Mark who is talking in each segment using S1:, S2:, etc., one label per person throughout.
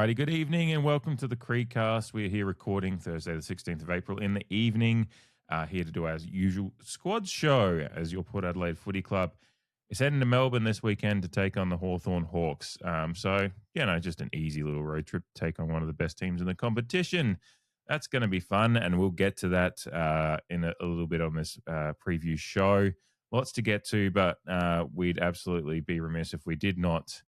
S1: Alrighty, good evening and welcome to the CREEDCAST. We're here recording Thursday, the 16th of April in the evening. Here to do our usual squad show as your Port Adelaide Footy Club is heading to Melbourne this weekend to take on the Hawthorn Hawks. Just an easy little road trip to take on one of the best teams in the competition. That's going to be fun, and we'll get to that in a little bit on this preview show. Lots to get to, but we'd absolutely be remiss if we did not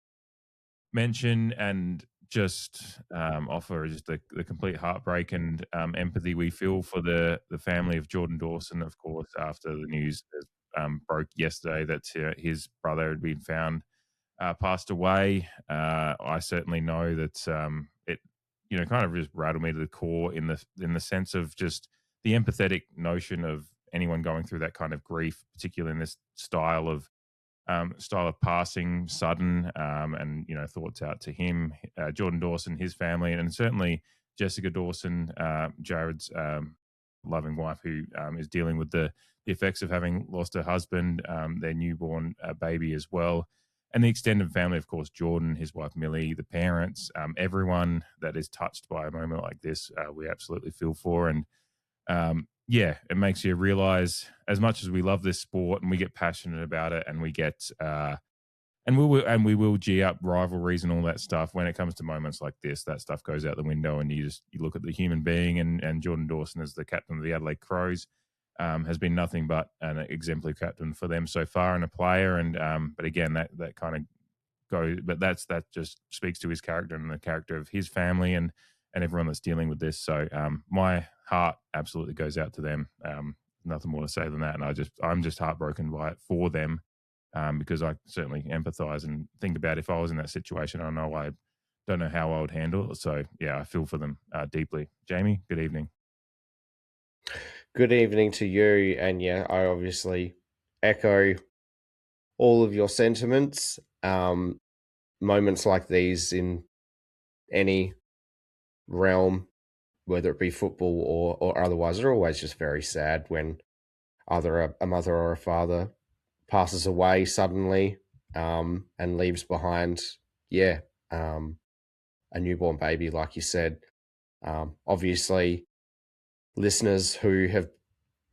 S1: mention and just offer just the complete heartbreak and empathy we feel for the family of Jordan Dawson, of course, after the news broke yesterday that his brother had been found passed away. I certainly know that it kind of just rattled me to the core in the sense of just the empathetic notion of anyone going through that kind of grief, particularly in this style of passing, sudden, and thoughts out to him, Jordan Dawson, his family, and certainly Jessica Dawson, Jared's loving wife, who is dealing with the effects of having lost her husband, their newborn baby as well, and the extended family, of course, Jordan, his wife Millie, the parents, everyone that is touched by a moment like this, we absolutely feel for. And it makes you realize, as much as we love this sport and we get passionate about it, and we get we will G up rivalries and all that stuff, when it comes to moments like this, that stuff goes out the window, and you look at the human being, and Jordan Dawson, as the captain of the Adelaide Crows, has been nothing but an exemplary captain for them so far, and a player. And but again, that kind of goes, but that just speaks to his character and the character of his family and everyone that's dealing with this. So my heart absolutely goes out to them. Nothing more to say than that. And I'm just heartbroken by it for them, because I certainly empathize and think about if I was in that situation. I don't know how I would handle it. So yeah, I feel for them deeply. Jamie, good evening.
S2: Good evening to you. And yeah, I obviously echo all of your sentiments. Moments like these in any realm, whether it be football or otherwise, are always just very sad when either a mother or a father passes away suddenly, and leaves behind, a newborn baby, like you said. Obviously, listeners who have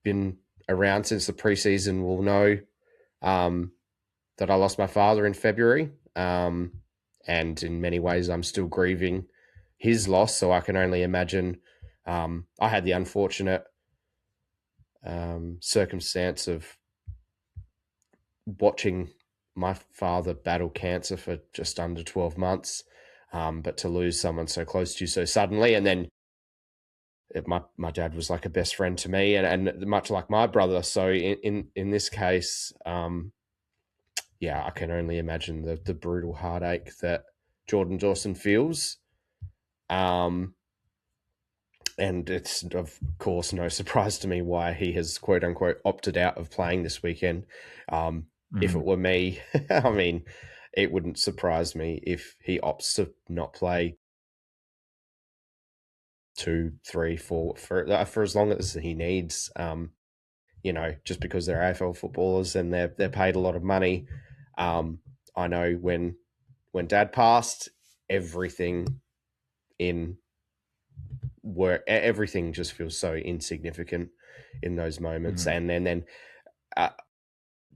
S2: been around since the preseason will know that I lost my father in February, and in many ways I'm still grieving his loss. So I can only imagine. I had the unfortunate circumstance of watching my father battle cancer for just under 12 months, but to lose someone so close to you so suddenly, and then my dad was like a best friend to me, and much like my brother. So in this case, I can only imagine the brutal heartache that Jordan Dawson feels. And it's, of course, no surprise to me why he has, quote unquote, opted out of playing this weekend. If it were me, I mean, it wouldn't surprise me if he opts to not play 2, 3, 4 for as long as he needs. Just because they're AFL footballers and they're paid a lot of money. I know when Dad passed, everything just feels so insignificant in those moments. And then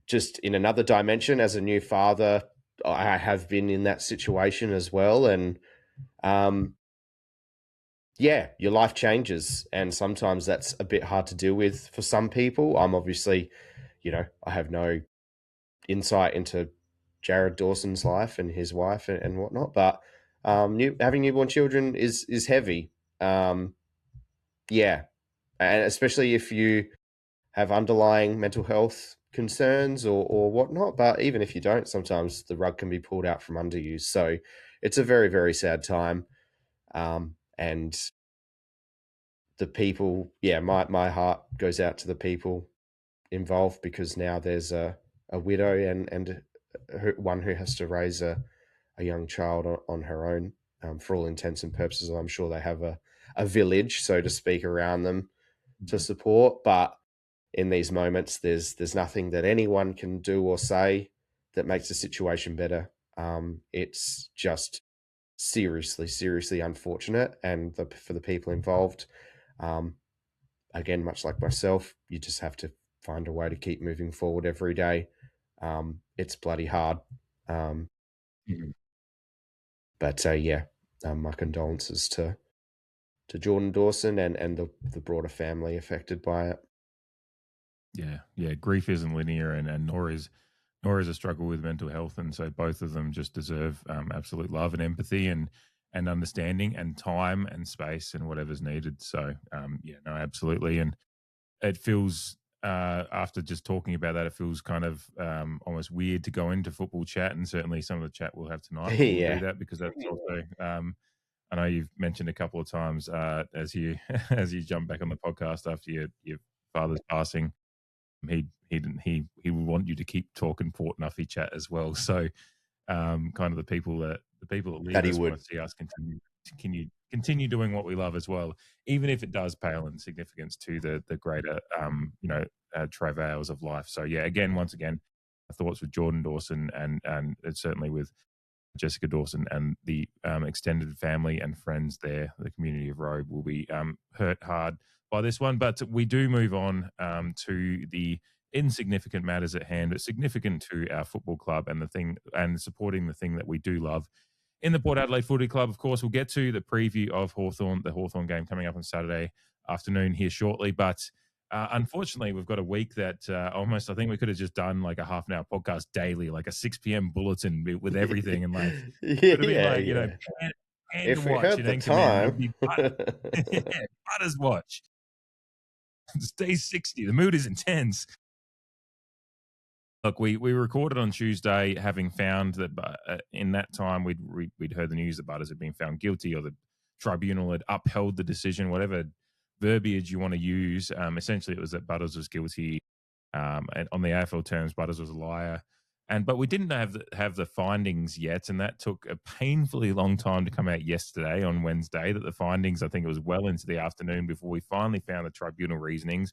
S2: just in another dimension, as a new father, I have been in that situation as well. And your life changes, and sometimes that's a bit hard to deal with for some people. I'm obviously, I have no insight into Jared Dawson's life and his wife and whatnot, but having newborn children is heavy. And especially if you have underlying mental health concerns or whatnot. But even if you don't, sometimes the rug can be pulled out from under you. So it's a very, very sad time. And the people, my heart goes out to the people involved, because now there's a widow and one who has to raise a young child on her own. For all intents and purposes, I'm sure they have a village, so to speak, around them to support. But in these moments, there's nothing that anyone can do or say that makes the situation better. It's just seriously unfortunate, and for the people involved. Um, Again, much like myself, you just have to find a way to keep moving forward every day. It's bloody hard. Um,
S1: Mhm.
S2: but yeah, my condolences to Jordan Dawson and the broader family affected by it.
S1: Yeah, yeah. Grief isn't linear, and nor is a struggle with mental health, and so both of them just deserve absolute love and empathy and understanding and time and space and whatever's needed. So yeah, no, absolutely. And it feels after just talking about that, it feels kind of almost weird to go into football chat, and certainly some of the chat we'll have tonight will do
S2: Yeah,
S1: that because that's also. I know you've mentioned a couple of times as you as you jump back on the podcast after your father's passing, he would want you to keep talking Port Nuffy chat as well. So kind of the people that
S2: that
S1: leave
S2: he
S1: us
S2: would.
S1: want to see us continue doing what we love as well, even if it does pale in significance to the greater travails of life. So yeah, once again, thoughts with Jordan Dawson and certainly with Jessica Dawson and the extended family and friends there. The community of Robe will be hurt hard by this one, but we do move on to the insignificant matters at hand, but significant to our football club and the thing and supporting the thing that we do love. In the Port Adelaide Footy Club, of course, we'll get to the preview of the Hawthorn game coming up on Saturday afternoon here shortly. But unfortunately, we've got a week that almost I think we could have just done like a half an hour podcast daily, like a 6 p.m. bulletin with everything. And like, it would have been
S2: Yeah,
S1: like,
S2: yeah.
S1: pan to
S2: If we
S1: watch,
S2: had the
S1: then command, and it would
S2: time.
S1: be yeah, Butters watch. It's day 60. The mood is intense. Look, we recorded on Tuesday, having found that in that time we'd heard the news that Butters had been found guilty, or the tribunal had upheld the decision, whatever verbiage you want to use. Essentially, it was that Butters was guilty, and on the AFL terms, Butters was a liar. But we didn't have the findings yet, and that took a painfully long time to come out yesterday on Wednesday. That the findings, I think it was well into the afternoon before we finally found the tribunal reasonings.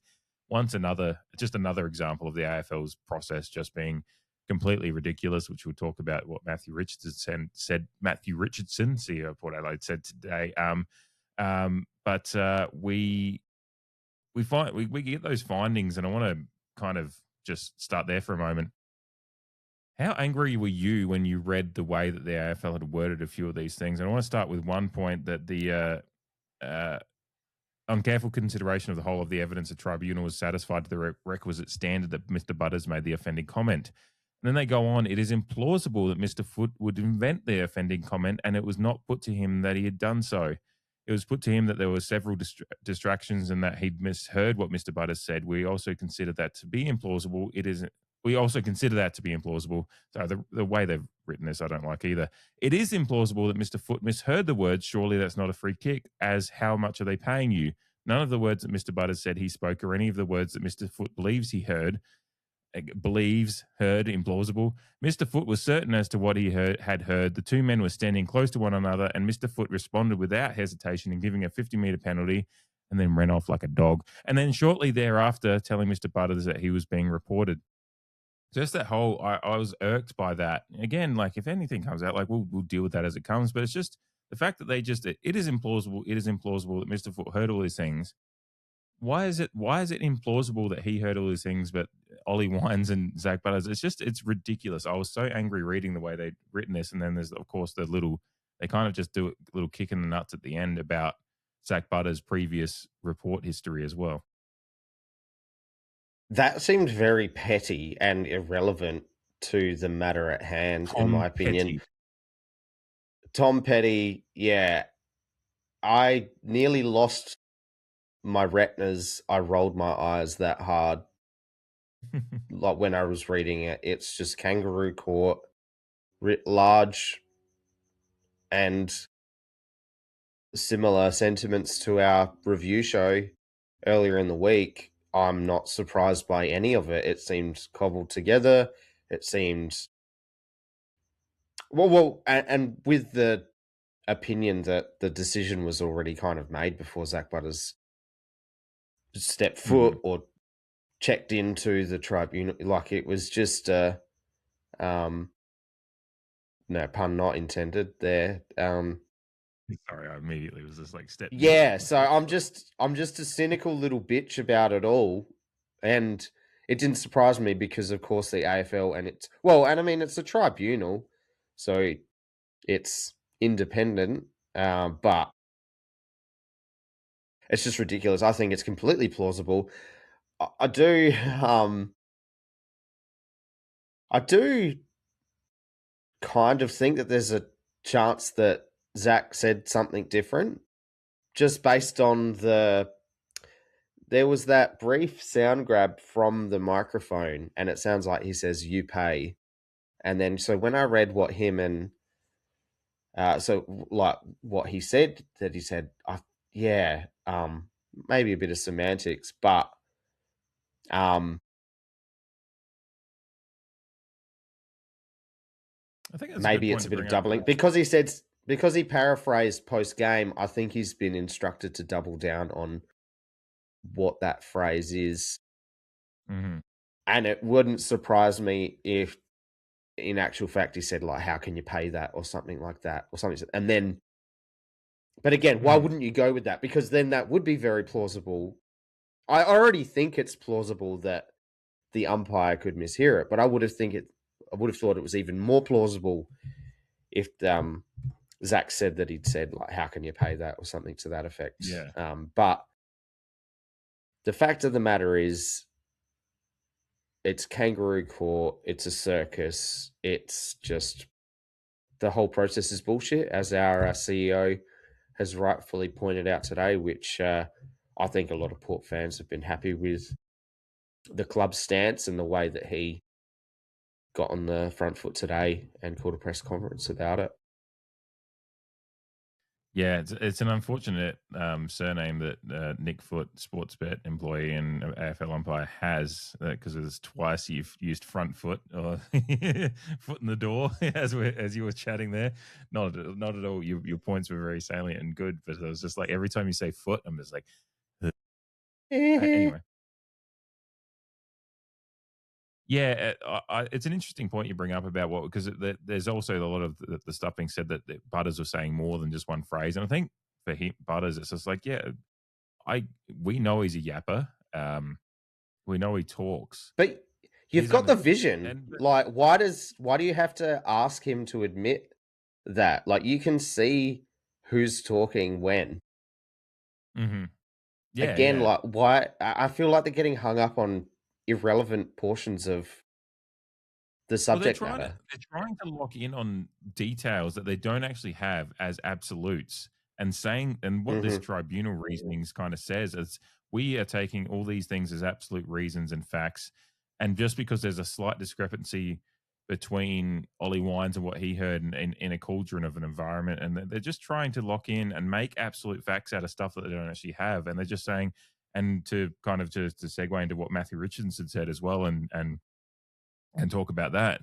S1: Just another example of the AFL's process just being completely ridiculous, which we'll talk about what Matthew Richardson said. Matthew Richardson, CEO of Port Adelaide, said today. But we get those findings, and I want to kind of just start there for a moment. How angry were you when you read the way that the AFL had worded a few of these things? And I want to start with one point that uh, on careful consideration of the whole of the evidence, the tribunal was satisfied to the requisite standard that Mr. Butters made the offending comment. And then they go on, it is implausible that Mr. Foote would invent the offending comment, and it was not put to him that he had done so. It was put to him that there were several distractions and that he'd misheard what Mr. Butters said. We also consider that to be implausible. We also consider that to be implausible. So the way they've written this, I don't like either. It is implausible that Mr. Foote misheard the words, surely that's not a free kick, as how much are they paying you? None of the words that Mr. Butters said he spoke or any of the words that Mr. Foote believes he heard, heard, implausible. Mr. Foote was certain as to what he had heard. The two men were standing close to one another, and Mr. Foote responded without hesitation in giving a 50-metre penalty and then ran off like a dog. And then shortly thereafter, telling Mr. Butters that he was being reported. Just that whole, I was irked by that. Again, like if anything comes out, like we'll deal with that as it comes. But it's just the fact that it is implausible. It is implausible that Mr. Foote heard all these things. Why is it implausible that he heard all these things, but Ollie Wines and Zach Butters? It's ridiculous. I was so angry reading the way they'd written this, and then there's of course they kind of just do a little kick in the nuts at the end about Zach Butters' previous report history as well.
S2: That seemed very petty and irrelevant to the matter at hand, in my
S1: Tom
S2: opinion.
S1: Petty.
S2: Tom Petty, yeah, I nearly lost my retinas. I rolled my eyes that hard, like when I was reading it. It's just kangaroo court, writ large, and similar sentiments to our review show earlier in the week. I'm not surprised by any of it. It seemed cobbled together. It seemed and with the opinion that the decision was already kind of made before Zach Butters stepped
S1: Mhm.
S2: foot or checked into the tribunal. Like it was just um, No, pun not intended there.
S1: Sorry, I immediately was just like step mute.
S2: Yeah, so I'm just a cynical little bitch about it all, and it didn't surprise me because, of course, the AFL and and I mean it's a tribunal, so it's independent, but it's just ridiculous. I think it's completely plausible. I do, I do kind of think that there's a chance that Zach said something different, just based on there was that brief sound grab from the microphone, and it sounds like he says "you pay," and then so when I read what him and like what he said, that he said, yeah, maybe a bit of semantics, but um,
S1: I think that's a good
S2: maybe it's
S1: point
S2: a
S1: to
S2: bit of
S1: bring up.
S2: doubling because he paraphrased post game. I think he's been instructed to double down on what that phrase is,
S1: Mhm.
S2: and it wouldn't surprise me if in actual fact he said like how can you pay that or something like that or something, and then but again, why
S1: Mhm.
S2: wouldn't you go with that? Because then that would be very plausible. I already think it's plausible that the umpire could mishear it, but I would have thought it was even more plausible if Zach said that he'd said like how can you pay that or something to that effect.
S1: Yeah.
S2: But the fact of the matter is it's kangaroo court, it's a circus, it's just the whole process is bullshit, as our CEO has rightfully pointed out today, which I think a lot of Port fans have been happy with the club's stance and the way that he got on the front foot today and called a press conference about it.
S1: Yeah, it's an unfortunate surname that Nick Foot, sports bet employee and AFL umpire, has, because it's twice you've used front foot or foot in the door as you were chatting there. Not at all. Your points were very salient and good, but it was just like every time you say foot, I'm just like, "Ugh." Anyway. Yeah, it's an interesting point you bring up about what, because there's also a lot of the stuff being said that Butters was saying more than just one phrase, and I think for him, Butters, it's just like, yeah, I we know he's a yapper, we know he talks.
S2: But you've
S1: He's
S2: got the
S1: under
S2: vision.
S1: and
S2: Like, why do you have to ask him to admit that? Like, you can see who's talking when.
S1: Mhm. Yeah,
S2: Again,
S1: yeah.
S2: like, why? I feel like they're getting hung up on irrelevant portions of the
S1: Well,
S2: subject matter.
S1: they're trying to lock in on details that they don't actually have as absolutes, and saying, and what this
S2: Hmm.
S1: tribunal reasonings kind of says is we are taking all these things as absolute reasons and facts, and just because there's a slight discrepancy between Ollie Wines and what he heard in a cauldron of an environment, and they're just trying to lock in and make absolute facts out of stuff that they don't actually have, and they're just saying, and to kind of to segue into what Matthew Richardson said as well, and talk about that,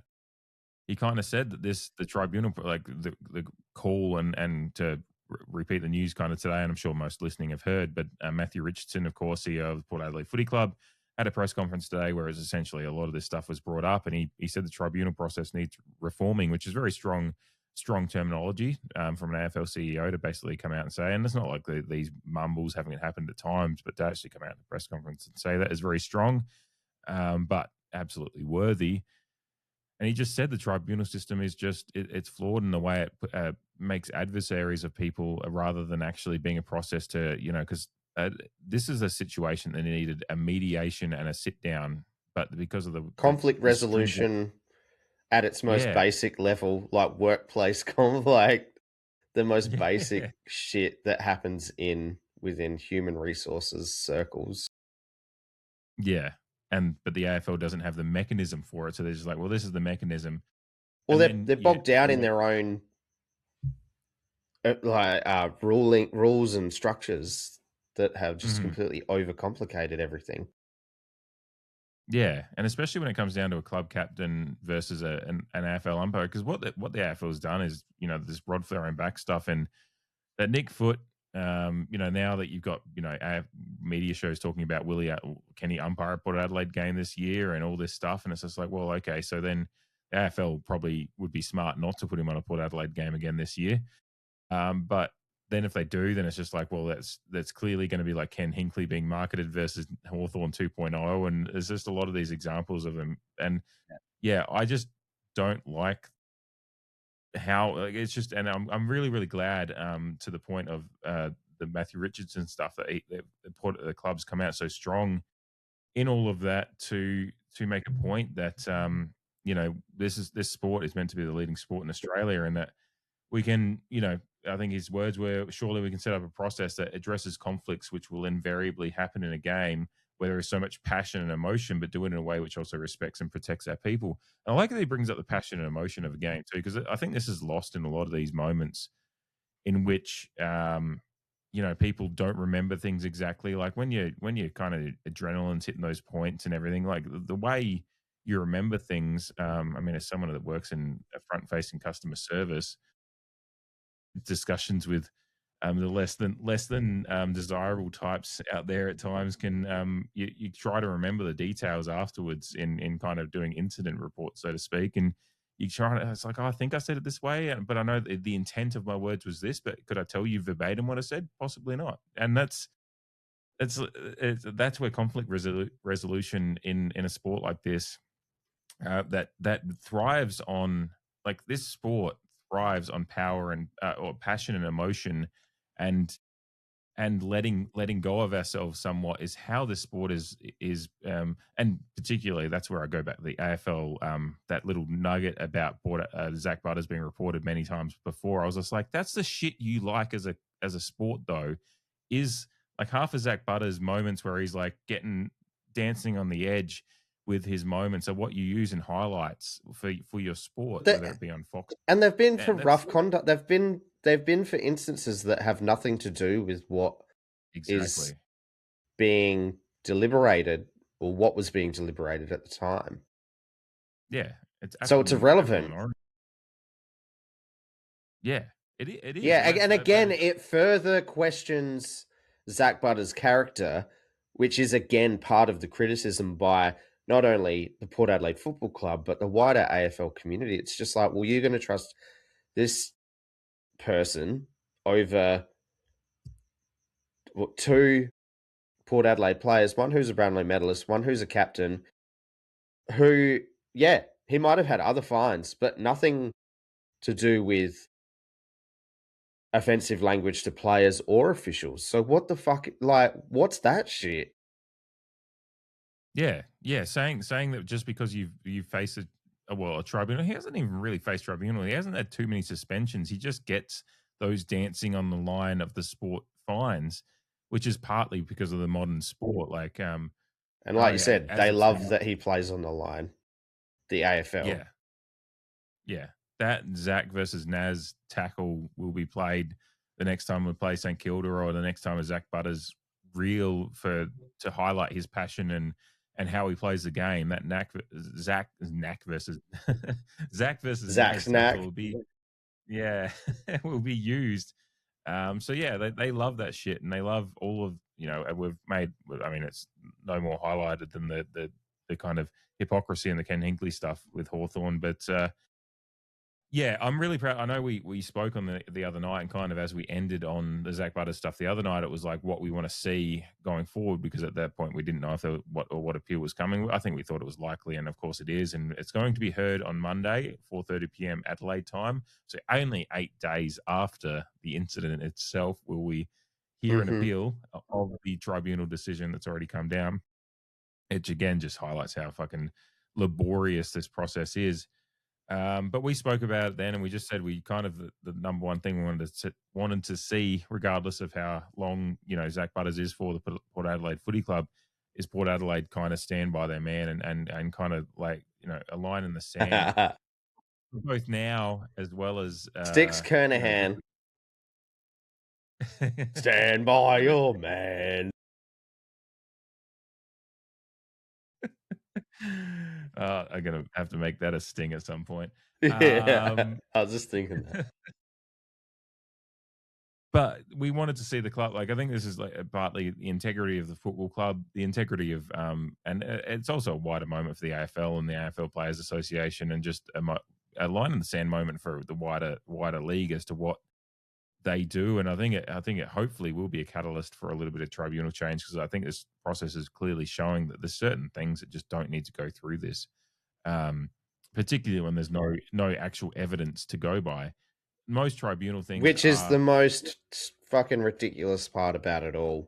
S1: he kind of said that the tribunal, like the call, and to repeat the news kind of today, and I'm sure most listening have heard, but Matthew Richardson, of course, CEO of the Port Adelaide Footy Club, had a press conference today where it was essentially a lot of this stuff was brought up, and he said the tribunal process needs reforming, which is very strong terminology from an AFL CEO to basically come out and say, and it's not like these mumbles haven't happened at times, but to actually come out in a press conference and say that is very strong, but absolutely worthy. And he just said the tribunal system is just it's flawed in the way it makes adversaries of people, rather than actually being a process to, because this is a situation that needed a mediation and a sit down, but because of
S2: Conflict
S1: the stringent,
S2: resolution at its most
S1: yeah,
S2: basic level, like workplace conflict, the most basic
S1: yeah,
S2: shit that happens in within human resources circles.
S1: yeah, and but the AFL doesn't have the mechanism for it, so they're just like, well, this is the mechanism,
S2: Well,
S1: and then
S2: they're
S1: yeah,
S2: bogged down in their own rules and structures that have just
S1: mhm.
S2: completely overcomplicated everything.
S1: Yeah, and especially when it comes down to a club captain versus an AFL umpire, because what the AFL has done is, this rod for their own back stuff, and that Nick Foot, now that you've got, media shows talking about can he umpire a Port Adelaide game this year and all this stuff, and it's just like, well, okay, so then AFL probably would be smart not to put him on a Port Adelaide game again this year. But then if they do, then it's just like, well, that's clearly going to be like Ken Hinkley being marketed versus Hawthorn 2.0. And there's just a lot of these examples of him. And yeah, I just don't like how like, it's just, and I'm really really glad to the point of the Matthew Richardson stuff that the clubs come out so strong in all of that to make a point that this sport is meant to be the leading sport in Australia, and that we can, I think his words were, surely we can set up a process that addresses conflicts which will invariably happen in a game where there is so much passion and emotion, but do it in a way which also respects and protects our people. And I like that he brings up the passion and emotion of a game too, because I think this is lost in a lot of these moments in which people don't remember things exactly. Like when you kind of adrenaline's hitting those points and everything, like the way you remember things. I mean, as someone that works in a front-facing customer service, discussions with the less than desirable types out there at times can you try to remember the details afterwards in kind of doing incident reports, so to speak, and you try to, it's like, oh, I think I said it this way, but I know the intent of my words was this, but could I tell you verbatim what I said? Possibly not. And that's where conflict resolution in a sport like this, that thrives on, like, this sport thrives on power and or passion and emotion, and letting go of ourselves somewhat is how the sport and particularly that's where I go back to the AFL, that little nugget about Zach Butters being reported many times before. I was just like, that's the shit you like as a sport, though, is like half of Zach Butters moments where he's like getting dancing on the edge with his moments are what you use in highlights for your sport, whether it be on Fox.
S2: And they've been for
S1: And that's
S2: rough conduct. They've been for instances that have nothing to do with what is
S1: exactly.
S2: being deliberated or what was being deliberated at the time.
S1: Yeah, it's
S2: So it's
S1: absolute
S2: irrelevant.
S1: minority. Yeah, it is,
S2: Yeah,
S1: and
S2: and
S1: that
S2: again,
S1: is
S2: it further questions Zach Butter's character, which is again part of the criticism by not only the Port Adelaide Football Club but the wider AFL community. It's just like, well, you're going to trust this person over two Port Adelaide players, one who's a Brownlow medalist, one who's a captain, who, yeah, he might have had other fines, but nothing to do with offensive language to players or officials. So what the fuck? Like, what's that shit?
S1: yeah, saying that just because you've faced a tribunal, he hasn't even really faced tribunal. He hasn't had too many suspensions. He just gets those dancing on the line of the sport fines, which is partly because of the modern sport. Like,
S2: And like you
S1: yeah,
S2: said,
S1: as
S2: they
S1: it
S2: love
S1: stands,
S2: that he plays on the line. The AFL.
S1: yeah, yeah, that Zach versus Naz tackle will be played the next time we play St Kilda, or the next time a Zach Butters reel to highlight his passion and how he plays the game. That Zach versus Zach versus
S2: Zach
S1: Naz tackle
S2: Snack.
S1: will be, yeah, will be used. So yeah, they love that shit, and they love all of, and we've made. I mean, it's no more highlighted than the kind of hypocrisy and the Ken Hinkley stuff with Hawthorn, but yeah, I'm really proud. I know we spoke on the other night, and kind of as we ended on the Zach Butters stuff the other night, it was like what we want to see going forward, because at that point we didn't know if what appeal was coming. I think we thought it was likely, and of course it is, and it's going to be heard on Monday, 4:30 p.m. Adelaide time. So only 8 days after the incident itself will we hear an
S2: Mm-hmm.
S1: appeal of the tribunal decision that's already come down. Which again just highlights how fucking laborious this process is. But we spoke about it then, and we just said we kind of the number one thing we wanted to see, regardless of how long Zach Butters is for the Port Adelaide Footy Club, is Port Adelaide kind of stand by their man and kind of like a line in the sand, both now as well as
S2: Sticks Kernahan. Stand by your man.
S1: I'm gonna have to make that a sting at some point.
S2: Yeah,
S1: Um,
S2: I was just thinking that.
S1: But we wanted to see the club. Like, I think this is like partly the integrity of the football club, the integrity of, and it's also a wider moment for the AFL and the AFL Players Association, and just a line in the sand moment for the wider league as to what they do. And I think it hopefully will be a catalyst for a little bit of tribunal change, because I think this process is clearly showing that there's certain things that just don't need to go through this, um, particularly when there's no actual evidence to go by. Most tribunal things
S2: Which is
S1: are,
S2: the most fucking ridiculous part about it all.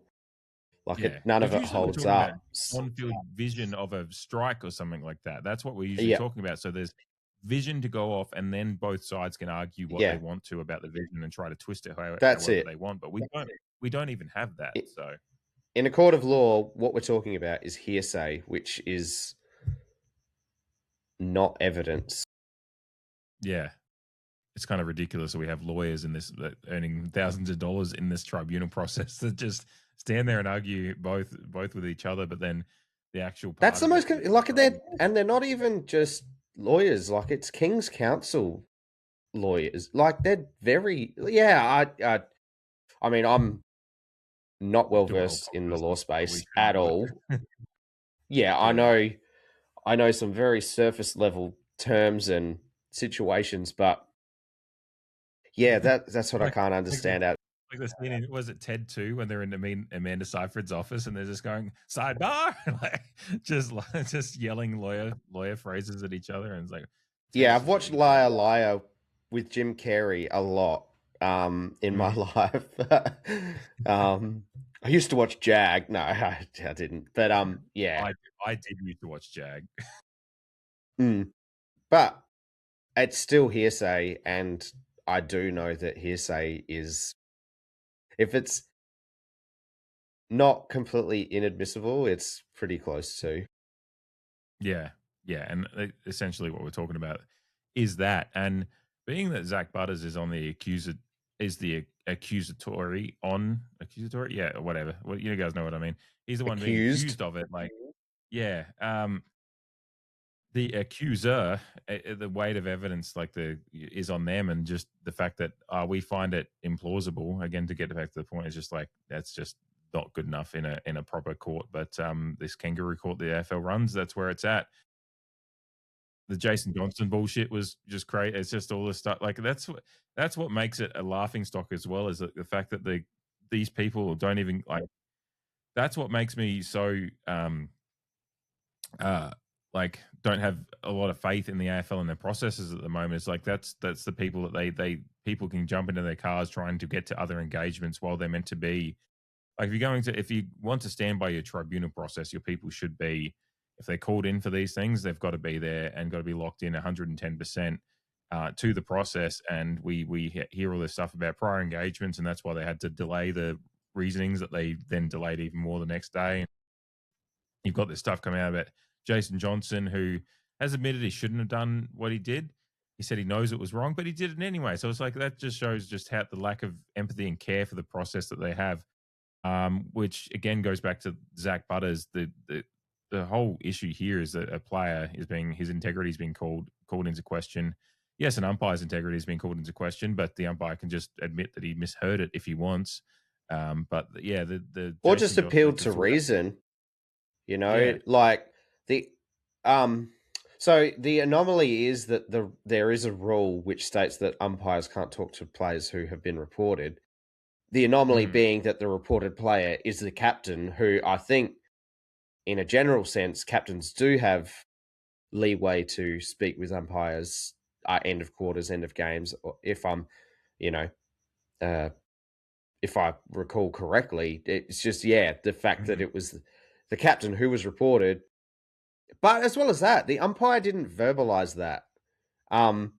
S2: Like,
S1: yeah,
S2: none of
S1: because
S2: it
S1: usually we're
S2: holds
S1: talking about
S2: up.
S1: on-field vision of a strike or something like that. That's what we're usually
S2: Yeah,
S1: talking about. So there's vision to go off, and then both sides can argue what they
S2: yeah,
S1: want to about the vision and try to twist it
S2: that's
S1: however
S2: it.
S1: they want. But we don't even have that.
S2: I-
S1: So
S2: In a court of law, what we're talking about is hearsay, which is not evidence.
S1: yeah, it's kind of ridiculous that we have lawyers in this that earning thousands of dollars in this tribunal process that just stand there and argue both with each other, but then the actual part
S2: That's the
S1: of
S2: most
S1: it, the
S2: like
S1: tribunal.
S2: they're not even just lawyers. Like, it's King's Counsel lawyers. Like, they're very I mean, I'm not well
S1: Do a whole
S2: versed in the
S1: podcast
S2: law
S1: but we
S2: space
S1: should,
S2: at
S1: but
S2: all. Yeah,
S1: do it.
S2: I know some very surface level terms and situations, but yeah, that's what I
S1: like
S2: can't
S1: like the
S2: understand. Out
S1: like the scene in, was it Ted 2 when they're in Amanda Seyfried's office and they're just going sidebar, like just yelling lawyer phrases at each other, and it's like, Ted,
S2: Yeah,
S1: it's
S2: I've
S1: just
S2: watched
S1: really funny.
S2: Liar Liar with Jim Carrey a lot in my
S1: Mm.
S2: life. um, I used to watch Jag. No, I didn't. But yeah.
S1: I did used to watch Jag.
S2: Mm. But it's still hearsay, and I do know that hearsay is, if it's not completely inadmissible, it's pretty close to.
S1: Yeah, yeah, and essentially what we're talking about is that, and being that Zach Butters is on the accusatory, yeah, or whatever. Well, you guys know what I mean. He's the one being
S2: Accused.
S1: accused of it. Like, yeah, the accuser, the weight of evidence, like is on them, and just the fact that we find it implausible. Again, to get back to the point, is just like that's just not good enough in a proper court. But this kangaroo court the AFL runs, that's where it's at. The Jason Johnson bullshit was just great. It's just all this stuff. Like that's what makes it a laughing stock as well, is the fact that these people don't even like. That's what makes me so uh like don't have a lot of faith in the AFL and their processes at the moment. It's like that's the people that they people can jump into their cars trying to get to other engagements while they're meant to be. Like, if you want to stand by your tribunal process, your people should be, if they're called in for these things, they've got to be there and got to be locked in 110% to the process. And we hear all this stuff about prior engagements, and that's why they had to delay the reasonings that they then delayed even more the next day. You've got this stuff coming out about Jason Johnson, who has admitted he shouldn't have done what he did. He said he knows it was wrong, but he did it anyway. So it's like that just shows just how the lack of empathy and care for the process that they have, which again goes back to Zach Butters. The whole issue here is that a player his integrity is being called into question. Yes, an umpire's integrity is being called into question, but the umpire can just admit that he misheard it if he wants. But yeah, the
S2: Or
S1: Jason
S2: just
S1: like
S2: appealed
S1: the
S2: to
S1: full,
S2: reason,
S1: yeah.
S2: like the um so the anomaly is that there is a rule which states that umpires can't talk to players who have been reported. The anomaly
S1: Mm,
S2: being that the reported player is the captain, who I think, in a general sense, captains do have leeway to speak with umpires at end of quarters, end of games, or if I'm, you know, uh, if I recall correctly. It's just, yeah, the fact that
S1: mhm.
S2: it was the captain who was reported. But as well as that, the umpire didn't verbalize that. Um,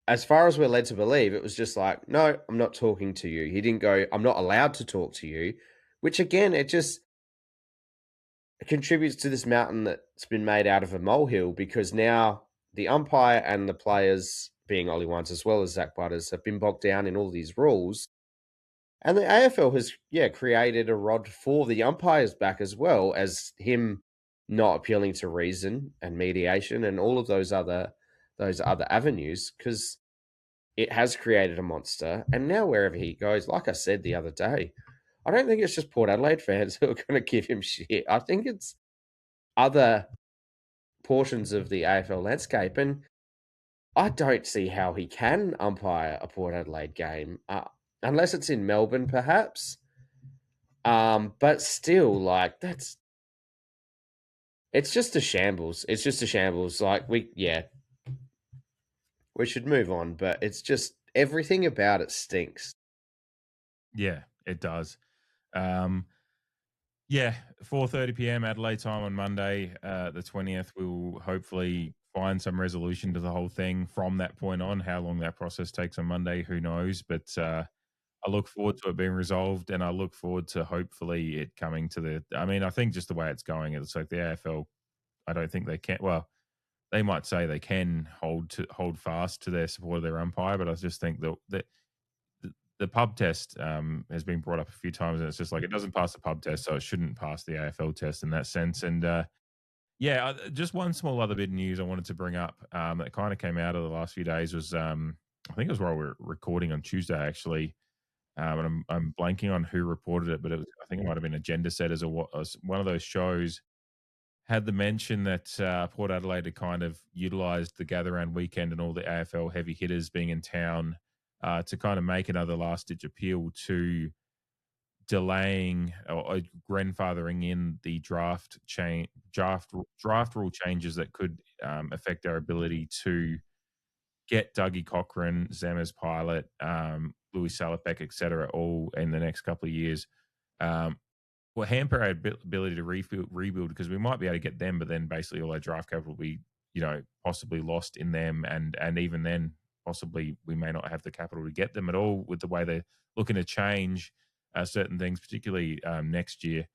S2: as far as we're led to believe, it was just like, no, I'm not talking to you. He didn't go, I'm not allowed to talk to you, which again, it contributes to this mountain that's been made out of a molehill, because now the umpire and the players, being Ollie Wines as well as Zach Butters, have been bogged down in all these rules. And the AFL has, created a rod for the umpires back, as well as him not appealing to reason and mediation and all of those other avenues. Because it has created a monster. And now wherever he goes, like I said the other day, I don't think it's just Port Adelaide fans who are going to give him shit. I think it's other portions of the AFL landscape. And I don't see how he can umpire a Port Adelaide game, unless it's in Melbourne, perhaps. But still, like it's just a shambles. It's just a shambles. Like we should move on, but it's just everything about it stinks.
S1: Yeah, it does. Um, yeah, 4:30 p.m. Adelaide time on Monday, the 20th. We'll hopefully find some resolution to the whole thing from that point on. How long that process takes on Monday, who knows? But I look forward to it being resolved, and I look forward to hopefully it coming to the. I mean, I think just the way it's going, it's like the AFL. I don't think they can. Well, they might say they can hold fast to their support of their umpire, but I just think the pub test has been brought up a few times, and it's just like it doesn't pass the pub test, so it shouldn't pass the AFL test in that sense. And yeah, just one small other bit of news I wanted to bring up that kind of came out of the last few days was I think it was while we were recording on Tuesday actually, and I'm blanking on who reported it, but I think it might have been Agenda Setters or one of those shows had the mention that Port Adelaide had kind of utilised the gather round weekend and all the AFL heavy hitters being in town to kind of make another last ditch appeal to delaying or grandfathering in the draft rule changes that could affect our ability to get Dougie Cochran, Zemers Pilot, Louis Salopek, etc., all in the next couple of years. Will hamper our ability to rebuild because we might be able to get them, but then basically all our draft capital will be, possibly lost in them, and even then, possibly we may not have the capital to get them at all with the way they're looking to change certain things, particularly next year.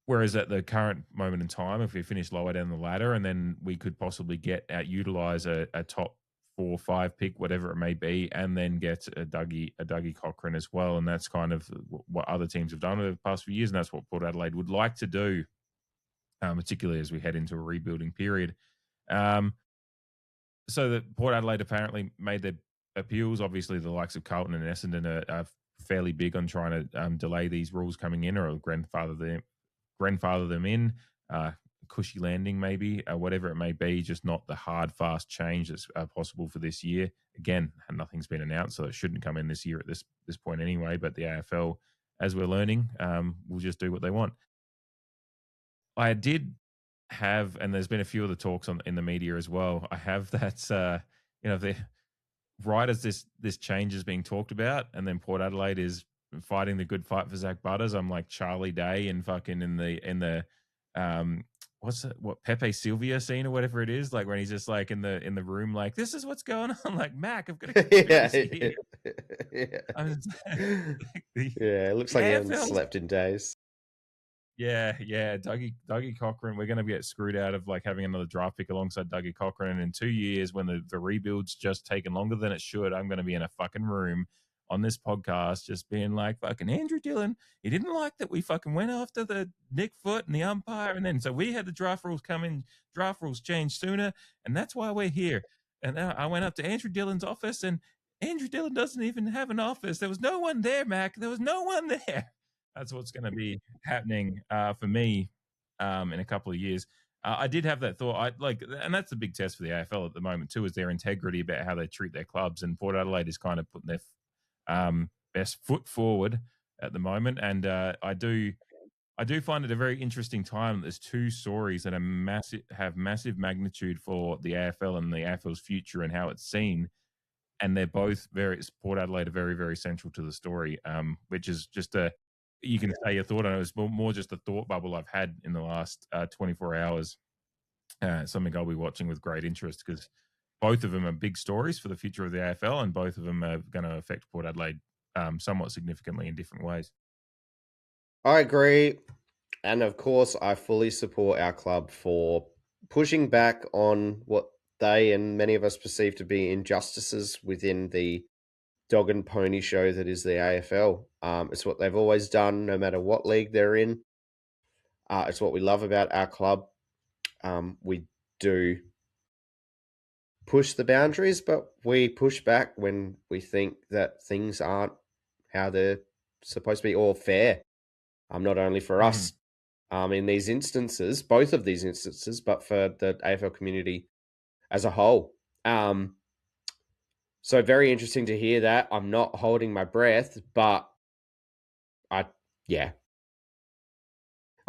S1: Whereas at the current moment in time, if we finish lower down the ladder, and then we could possibly utilize a top 4 or 5 pick, whatever it may be, and then get a Dougie Cochran as well, and that's kind of what other teams have done over the past few years, and that's what Port Adelaide would like to do, particularly as we head into a rebuilding period. Um, so that Port Adelaide apparently made their appeals. Obviously, the likes of Carlton and Essendon are fairly big on trying to delay these rules coming in or grandfather them in, cushy landing maybe, whatever it may be, just not the hard, fast change that's possible for this year. Again, nothing's been announced, so it shouldn't come in this year at this point anyway. But the AFL, as we're learning, will just do what they want. I did have, and there's been a few of the talks in the media as well. I have that, the right as this change is being talked about, and then Port Adelaide is fighting the good fight for Zach Butters. I'm like Charlie Day and fucking in the what Pepe Sylvia scene or whatever it is, like when he's just like in the room, like this is what's going on. Like Mac, I've got a conspiracy here.
S2: Yeah.
S1: Like,
S2: Yeah, it looks
S1: the
S2: like he hasn't
S1: AFL
S2: slept in days.
S1: Yeah, Dougie Cochran. We're going to get screwed out of like having another draft pick alongside Dougie Cochran. And in 2 years, when the rebuild's just taken longer than it should, I'm going to be in a fucking room on this podcast just being like, fucking Andrew Dillon, he didn't like that we fucking went after the Nick Foot and the umpire. And then so we had the draft rules come in, draft rules changed sooner. And that's why we're here. And I went up to Andrew Dillon's office, and Andrew Dillon doesn't even have an office. There was no one there, Mac. There was no one there. That's what's going to be happening for me in a couple of years. I did have that thought. And that's the big test for the AFL at the moment too, is their integrity about how they treat their clubs. And Port Adelaide is kind of putting their best foot forward at the moment. And I do find it a very interesting time. There's two stories that have massive magnitude for the AFL and the AFL's future and how it's seen. And they're both Port Adelaide are very, very central to the story, which is just you can say your thought on it. It's more just a thought bubble I've had in the last 24 hours. Something I'll be watching with great interest because both of them are big stories for the future of the AFL, and both of them are going to affect Port Adelaide somewhat significantly in different ways.
S2: I agree. And of course, I fully support our club for pushing back on what they and many of us perceive to be injustices within the dog and pony show that is the AFL. It's what they've always done, no matter what league they're in. It's what we love about our club. We do push the boundaries, but we push back when we think that things aren't how they're supposed to be or fair. Not only for us in these instances, both of these instances, but for the AFL community as a whole. So very interesting to hear that. I'm not holding my breath, but yeah.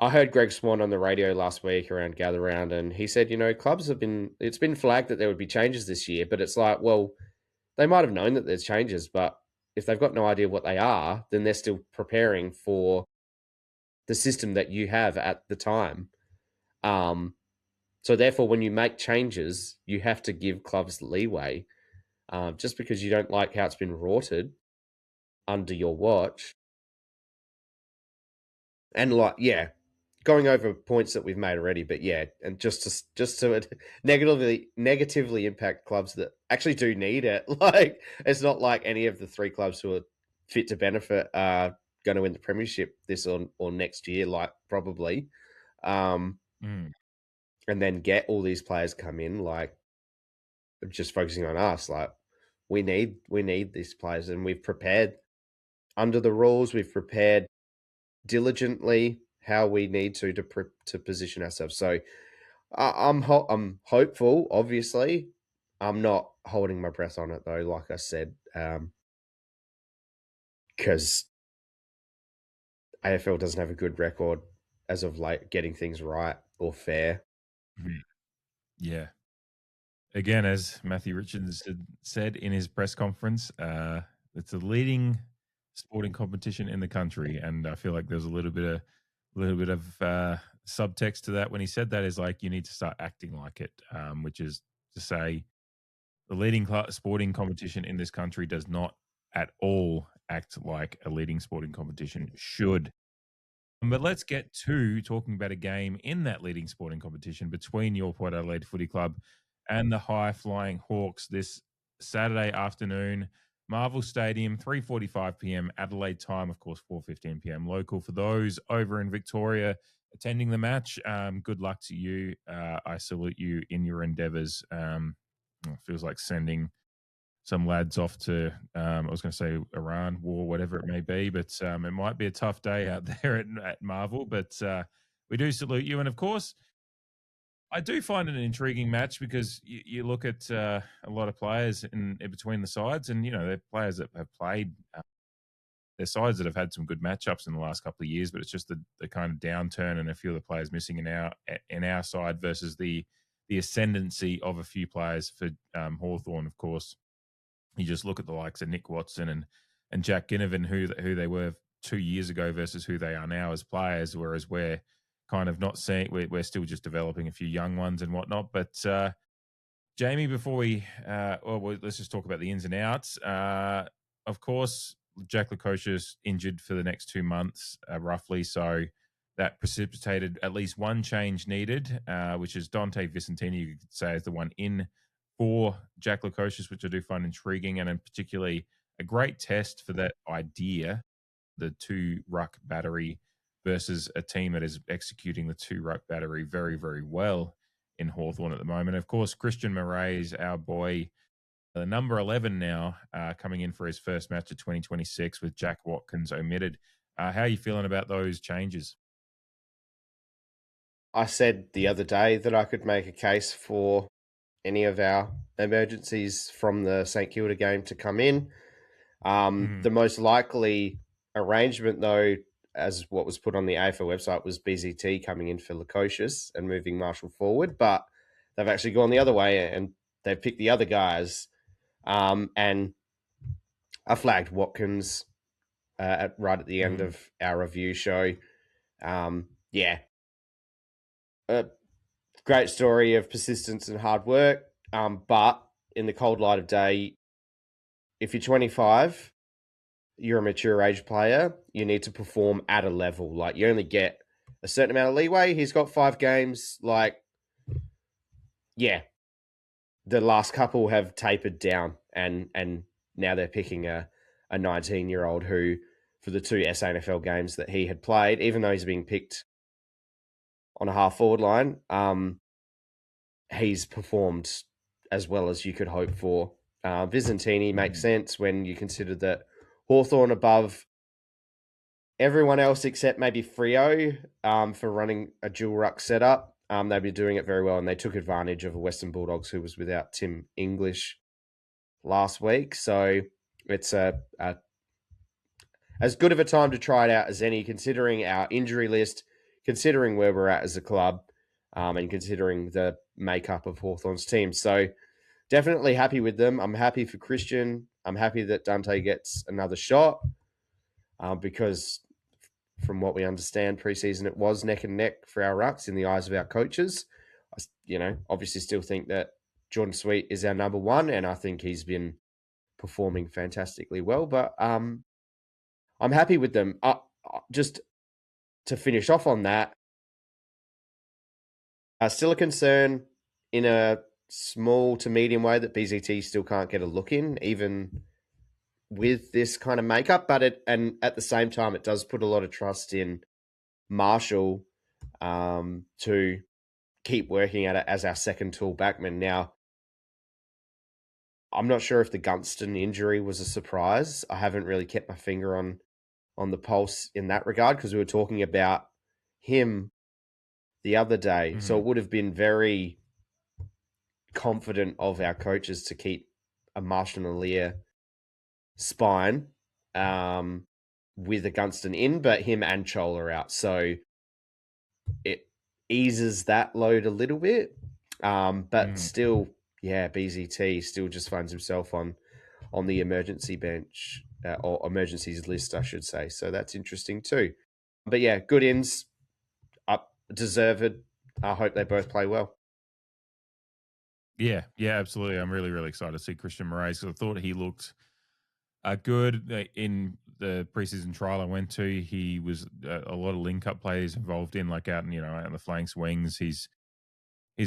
S2: I heard Greg Swan on the radio last week around Gather Round, and he said, clubs it's been flagged that there would be changes this year, but it's like, well, they might have known that there's changes, but if they've got no idea what they are, then they're still preparing for the system that you have at the time. So therefore, when you make changes, you have to give clubs leeway. Just because you don't like how it's been rorted under your watch. And going over points that we've made already, but and just to negatively impact clubs that actually do need it. Like, it's not like any of the three clubs who are fit to benefit are going to win the premiership this or next year, like probably. And then get all these players come in, like just focusing on us. Like, we need these players, and we've prepared under the rules. We've prepared diligently how we need to position ourselves. So I'm hopeful. Obviously, I'm not holding my breath on it though. Like I said, because AFL doesn't have a good record as of late getting things right or fair.
S1: Yeah. Again, as Matthew Richards said in his press conference, it's a leading sporting competition in the country, and I feel like there's a little bit of subtext to that when he said that, is like, you need to start acting like it, which is to say the leading sporting competition in this country does not at all act like a leading sporting competition should. But let's get to talking about a game in that leading sporting competition between your Port Adelaide Footy Club and the High Flying Hawks this Saturday afternoon. Marvel Stadium, 3:45 p.m. Adelaide time, of course, 4:15 p.m. local. For those over in Victoria attending the match, good luck to you. I salute you in your endeavours. It feels like sending some lads off to, I was going to say Iran, war, whatever it may be, but it might be a tough day out there at Marvel, but we do salute you. And of course, I do find it an intriguing match because you look at a lot of players in between the sides, and, they're players that have played, they're sides that have had some good matchups in the last couple of years, but it's just the kind of downturn and a few of the players missing in our side versus the ascendancy of a few players for Hawthorn, of course. You just look at the likes of Nick Watson and Jack Ginnivan, who they were 2 years ago versus who they are now as players, whereas we're kind of not seeing, we're still just developing a few young ones and whatnot. But Jamie, before let's just talk about the ins and outs. Of course, Jack Lukosius injured for the next 2 months, roughly, so that precipitated at least one change needed, which is Dante Vicentini, you could say, is the one in for Jack Lukosius, which I do find intriguing, and in particularly a great test for that idea, the two ruck battery versus a team that is executing the two ruck battery very, very well in Hawthorn at the moment. Of course, Christian Moraes, our boy, the number 11 now, coming in for his first match of 2026 with Jack Watkins omitted. How are you feeling about those changes?
S2: I said the other day that I could make a case for any of our emergencies from the St Kilda game to come in. The most likely arrangement, though, as what was put on the AFL website, was BZT coming in for Lukosius and moving Marshall forward, but they've actually gone the other way and they've picked the other guys. And I flagged Watkins right at the end of our review show. A great story of persistence and hard work. But in the cold light of day, if you're 25, you're a mature age player, you need to perform at a level. Like, you only get a certain amount of leeway. He's got 5 games. The last couple have tapered down, and now they're picking a 19-year-old who, for the 2 SANFL games that he had played, even though he's being picked on a half-forward line, he's performed as well as you could hope for. Visentini makes sense when you consider that Hawthorn above everyone else except maybe Freo for running a dual ruck setup. They'd be doing it very well, and they took advantage of a Western Bulldogs who was without Tim English last week. So it's as good of a time to try it out as any, considering our injury list, considering where we're at as a club, and considering the makeup of Hawthorn's team. So definitely happy with them. I'm happy for Christian. I'm happy that Dante gets another shot because from what we understand, preseason it was neck and neck for our rucks in the eyes of our coaches. Obviously still think that Jordan Sweet is our number one, and I think he's been performing fantastically well. But I'm happy with them. Just to finish off on that, still a concern in a small to medium way that BZT still can't get a look in, even with this kind of makeup. But and at the same time, it does put a lot of trust in Marshall to keep working at it as our second tool backman. Now, I'm not sure if the Gunston injury was a surprise. I haven't really kept my finger on the pulse in that regard because we were talking about him the other day. So it would have been very confident of our coaches to keep a Marshall and Lear spine with a Gunston in, but him and Chol are out. So it eases that load a little bit. But still, BZT still just finds himself on the emergency bench or emergencies list, I should say. So that's interesting too. But yeah, good ins, deserved. I hope they both play well.
S1: Yeah, absolutely. I'm really, really excited to see Christian Moraes because I thought he looked good in the preseason trial I went to. He was a lot of link-up plays involved in, like out in the flanks, wings. His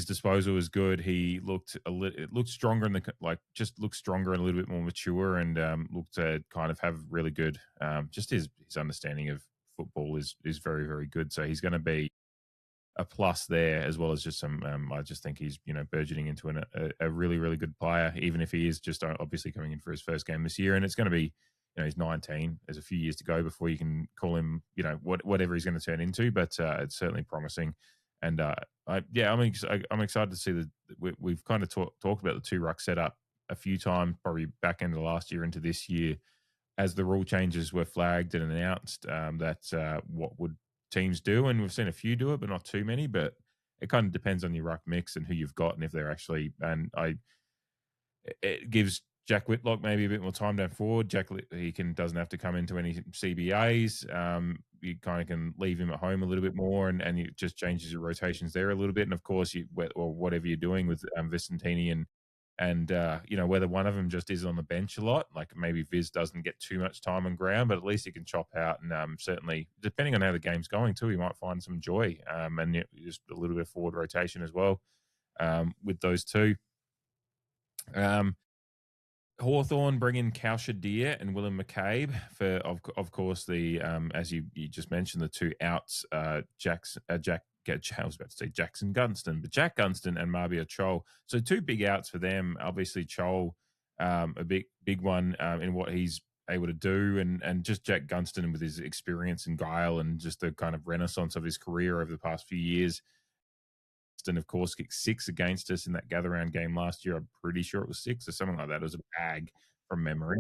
S1: disposal was good. He looked looked stronger just looked stronger and a little bit more mature, and looked to kind of have really good. Just his understanding of football is very, very good. So he's going to be a plus there, as well as just some. I just think he's burgeoning into a really, really good player, even if he is just obviously coming in for his first game this year, and it's going to be. He's 19. There's a few years to go before you can call him, whatever he's going to turn into. But it's certainly promising. And I'm excited to see that we've kind of talked about the two ruck setup a few times, probably back end of last year into this year, as the rule changes were flagged and announced. What would teams do, and we've seen a few do it, but not too many. But it kind of depends on your ruck mix and who you've got, and if they're actually. And it gives Jack Whitlock maybe a bit more time down forward. Doesn't have to come into any CBAs. You kind of can leave him at home a little bit more, and it just changes your rotations there a little bit. And of course, or whatever you're doing with Vicentini and whether one of them just is on the bench a lot, like maybe Viz doesn't get too much time on ground, but at least he can chop out. And certainly, depending on how the game's going too, he might find some joy. And just a little bit of forward rotation as well with those two. Hawthorn bring in Kausha Deer and Willem McCabe for, of course, the as you just mentioned, the two outs, I was about to say Jackson Gunston, but Jack Gunston and Marbia Chol. So two big outs for them. Obviously, Chol, a big one in what he's able to do, and just Jack Gunston with his experience and guile and just the kind of renaissance of his career over the past few years. And of course, kicked 6 against us in that gather round game last year. I'm pretty sure it was 6 or something like that. It was a bag from memory.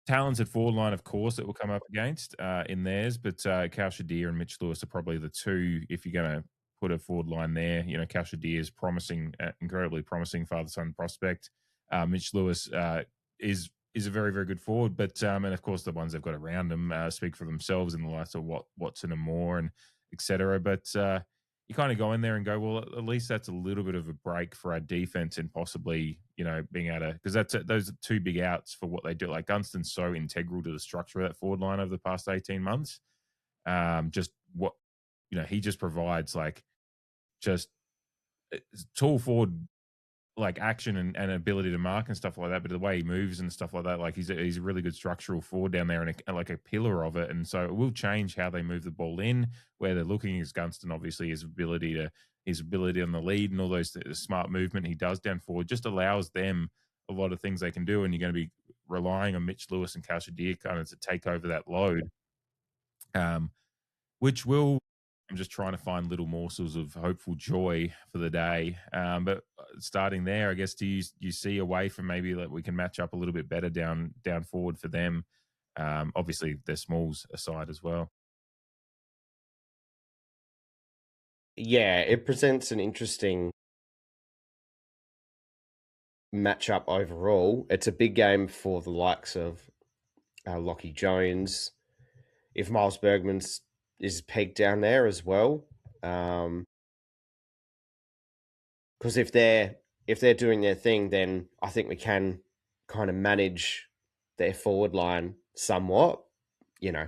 S1: Talented forward line, of course, that will come up against in theirs, but Kausha Deer and Mitch Lewis are probably the two if you're going to put a forward line there. Kausha Deer is promising, incredibly promising father-son prospect. Mitch Lewis is a very, very good forward, but and of course the ones they've got around them speak for themselves in the likes of Watson and Moore and etc. But you kind of go in there and go, well, at least that's a little bit of a break for our defense and possibly, being able to, because those are two big outs for what they do. Like Gunston's so integral to the structure of that forward line over the past 18 months. He just provides like just tall forward like action and ability to mark and stuff like that, but the way he moves and stuff like that, like he's a really good structural forward down there and like a pillar of it. And so it will change how they move the ball in, where they're looking as Gunston, obviously his ability on the lead and all those smart movement he does down forward just allows them a lot of things they can do. And you're going to be relying on Mitch Lewis and Kashadir kind of to take over that load. Which will, I'm just trying to find little morsels of hopeful joy for the day. But starting there, I guess, do you see a way for maybe that we can match up a little bit better down forward for them? Obviously, their smalls aside as well.
S2: Yeah, it presents an interesting matchup overall. It's a big game for the likes of Lockie Jones. If Miles Bergman's is pegged down there as well, because if they're doing their thing, then I think we can kind of manage their forward line somewhat. You know,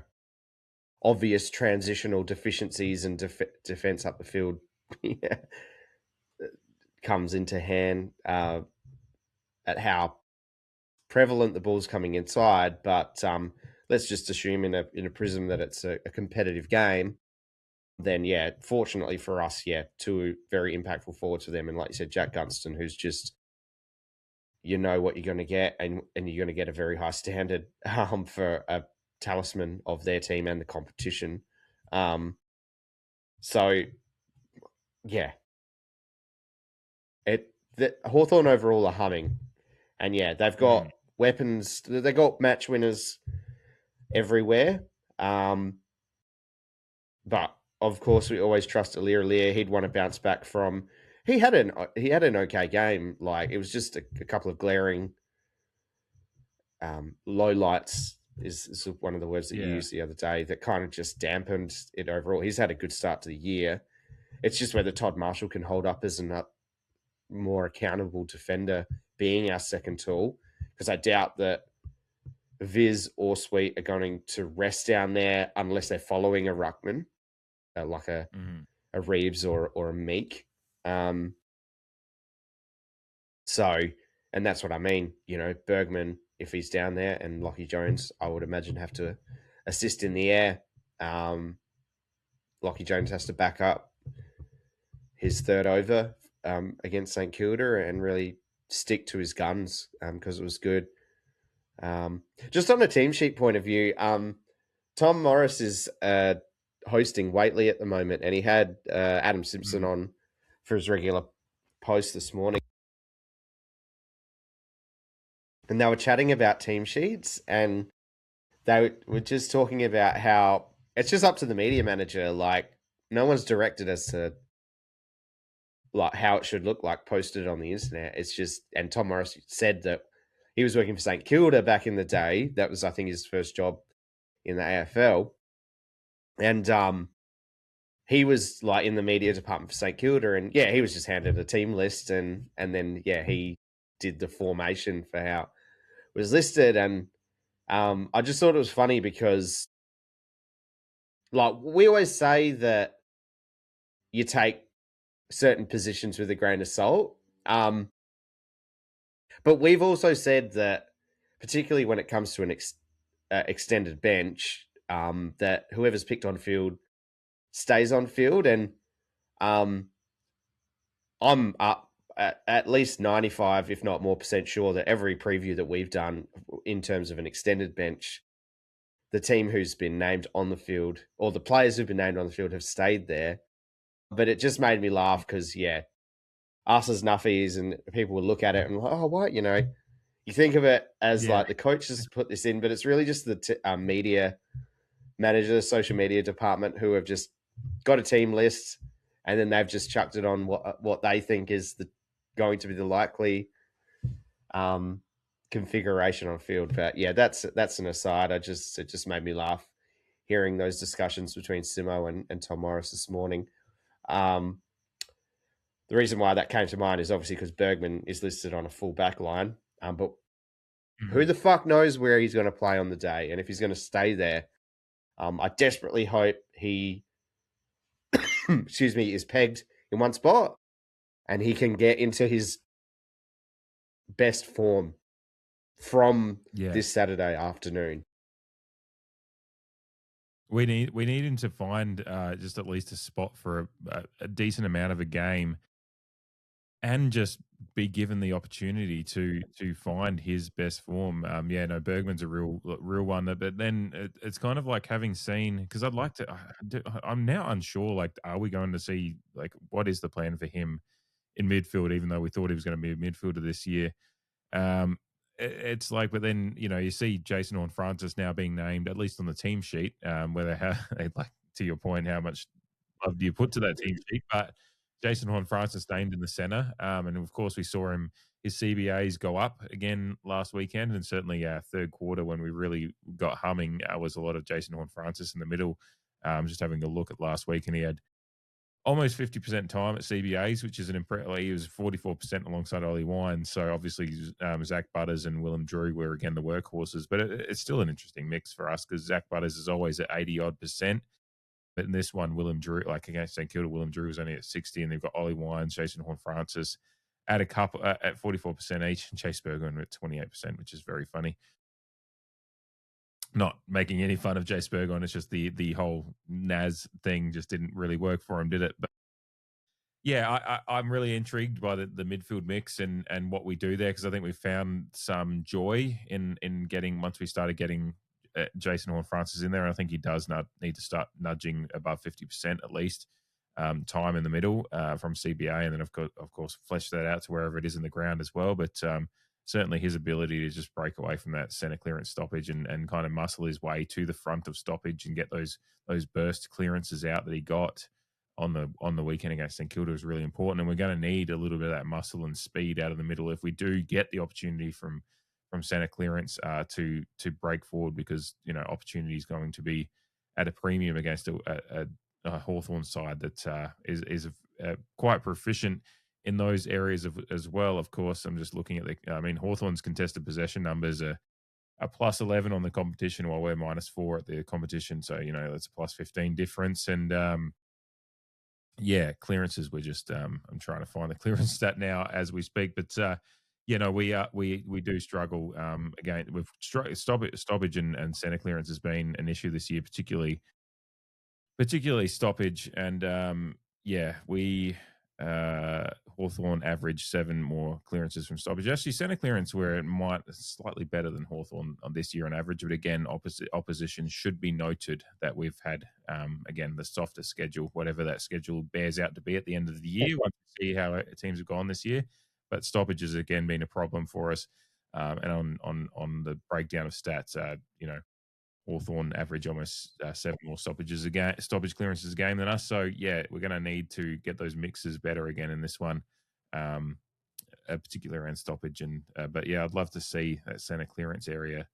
S2: obvious transitional deficiencies and defense up the field comes into hand at how prevalent the ball's coming inside. But let's just assume in a prism that it's a competitive game. Then, yeah, fortunately for us, yeah, two very impactful forwards for them. And like you said, Jack Gunston, who's just, you know what you're going to get, and you're going to get a very high standard for a talisman of their team and the competition. So, yeah, the Hawthorn overall are humming. And, yeah, they've got weapons. They've got match winners everywhere. But of course, we always trust Aliir. He'd want to bounce back from. He had an okay game. Like, it was just a couple of glaring low lights is one of the words that you used the other day that kind of just dampened it overall. He's had a good start to the year. It's just whether Todd Marshall can hold up as a more accountable defender, being our second tool, because I doubt that Viz or Sweet are going to rest down there unless they're following a ruckman. Like a Reeves or a Meek. So, and that's what I mean. You know, Bergman, if he's down there, and Lockie Jones, I would imagine, have to assist in the air. Lockie Jones has to back up his third over against St Kilda and really stick to his guns because it was good. Just on a team sheet point of view, Tom Morris is hosting Waitley at the moment, and he had Adam Simpson on for his regular post this morning. And they were chatting about team sheets, and they were just talking about how it's just up to the media manager. Like, no one's directed as to like how it should look like posted on the internet. It's just, and Tom Morris said that he was working for St Kilda back in the day. That was, I think, his first job in the AFL. And he was like in the media department for St Kilda, and yeah, he was just handed a team list, and then yeah, he did the formation for how it was listed, and I just thought it was funny because, like, we always say that you take certain positions with a grain of salt, but we've also said that, particularly when it comes to an extended bench, that whoever's picked on field stays on field, and I'm up at least 95, if not more % sure that every preview that we've done in terms of an extended bench, the team who's been named on the field, or the players who've been named on the field, have stayed there. But it just made me laugh because, yeah, us as Nuffies and people will look at it and like, oh, what? You know, you think of it as like the coaches put this in, but it's really just the media manager, social media department who have just got a team list, and then they've just chucked it on what they think is going to be the likely configuration on field. But yeah, that's an aside. It just made me laugh hearing those discussions between Simo and Tom Morris this morning. The reason why that came to mind is obviously because Bergman is listed on a full back line, but who the fuck knows where he's going to play on the day and if he's going to stay there. I desperately hope he, excuse me, is pegged in one spot and he can get into his best form from
S1: Yeah.
S2: this Saturday afternoon.
S1: We need him to find just at least a spot for a decent amount of a game, and just be given the opportunity to find his best form. Yeah, no, Bergman's a real one. But then it's kind of like having seen, because I'd like to. I'm now unsure. Like, are we going to see, like, what is the plan for him in midfield? Even though we thought he was going to be a midfielder this year, it's like, but then you see Jason Horne-Francis now being named at least on the team sheet. Where they have, like, to your point, how much love do you put to that team sheet? But Jason Horne-Francis named in the centre, and of course we saw his CBAs go up again last weekend, and certainly third quarter when we really got humming was a lot of Jason Horne-Francis in the middle. Just having a look at last week, and he had almost 50% time at CBAs, which is an impressive. Like, he was 44% alongside Ollie Wine. So obviously, Zach Butters and Willem Drew were again the workhorses, but it's still an interesting mix for us because Zach Butters is always at 80 odd percent. But in this one, Willem Drew, like against St Kilda, Willem Drew was only at 60, and they've got Ollie Wines, Jason Horne-Francis at a couple at 44% each, and Chase Bergeron at 28%, which is very funny. Not making any fun of Chase Bergeron, it's just the whole Naz thing just didn't really work for him, did it? But yeah, I'm really intrigued by the midfield mix and what we do there, because I think we found some joy in getting, once we started getting Jason Horne-Francis in there. I think he does not need to start nudging above 50% at least time in the middle from CBA, and then of course flesh that out to wherever it is in the ground as well. But certainly his ability to just break away from that center clearance stoppage and kind of muscle his way to the front of stoppage and get those burst clearances out that he got on the weekend against St Kilda is really important, and we're going to need a little bit of that muscle and speed out of the middle if we do get the opportunity from center clearance to break forward, because opportunity is going to be at a premium against a Hawthorn side that is quite proficient in those areas as well. Of course, I'm just looking at Hawthorn's contested possession numbers are a plus 11 on the competition, while we're minus 4 at the competition. So that's a plus 15 difference, and yeah, clearances. We're just I'm trying to find the clearance stat now as we speak, but we do struggle again with stoppage and center clearance has been an issue this year, particularly stoppage. And yeah, we Hawthorn averaged 7 more clearances from stoppage. Actually, center clearance, where it might slightly better than Hawthorn on this year on average, but again, opposition should be noted that we've had again the softer schedule, whatever that schedule bears out to be at the end of the year. Once we see how teams have gone this year, but stoppage has again been a problem for us. And on the breakdown of stats, Hawthorn average almost 7 more stoppage clearances a game than us. So yeah, we're going to need to get those mixes better again in this one, particularly around stoppage. And but yeah, I'd love to see that center clearance area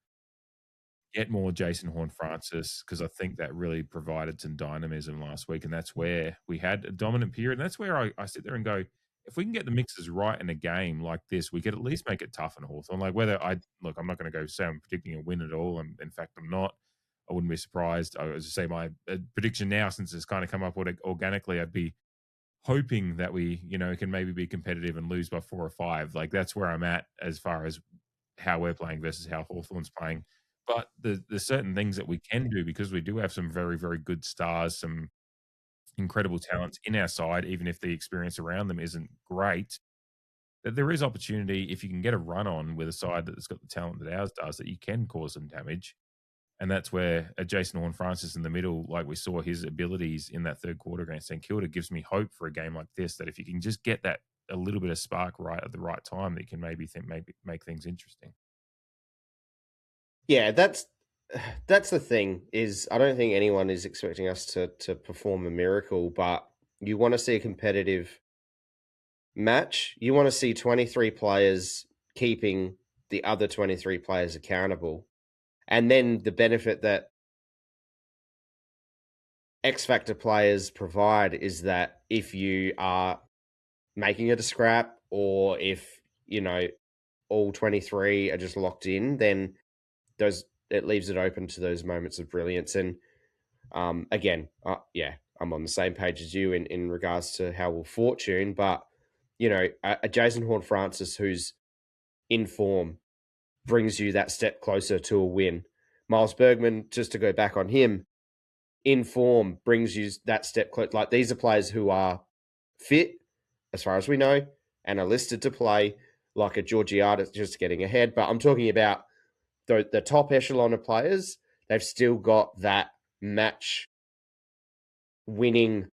S1: get more Jason Horne-Francis, because I think that really provided some dynamism last week, and that's where we had a dominant period. And that's where I sit there and go, if we can get the mixes right in a game like this, we could at least make it tough on Hawthorn. Like, I'm not going to go say I'm predicting a win at all. And in fact, I'm not. I wouldn't be surprised. I was to say my prediction now, since it's kind of come up organically, I'd be hoping that we, can maybe be competitive and lose by 4 or 5. Like, that's where I'm at as far as how we're playing versus how Hawthorn's playing. But there's certain things that we can do, because we do have some very, very good stars, some incredible talents in our side, even if the experience around them isn't great. That there is opportunity, if you can get a run on with a side that's got the talent that ours does, that you can cause some damage. And that's where a Jason Horne-Francis in the middle, like we saw his abilities in that third quarter against St Kilda, gives me hope for a game like this, that if you can just get that a little bit of spark right at the right time, that you can maybe make things interesting.
S2: Yeah, that's the thing, is I don't think anyone is expecting us to perform a miracle, but you want to see a competitive match. You want to see 23 players keeping the other 23 players accountable. And then the benefit that X Factor players provide is that if you are making it a scrap, or if, all 23 are just locked in, then it leaves it open to those moments of brilliance. And again, yeah, I'm on the same page as you in regards to how we'll fortune, but a Jason Horne-Francis who's in form brings you that step closer to a win. Miles Bergman, just to go back on him, in form brings you that step close. Like, these are players who are fit, as far as we know, and are listed to play, like a Georgiades just getting ahead. But I'm talking about the top echelon of players. They've still got that match winning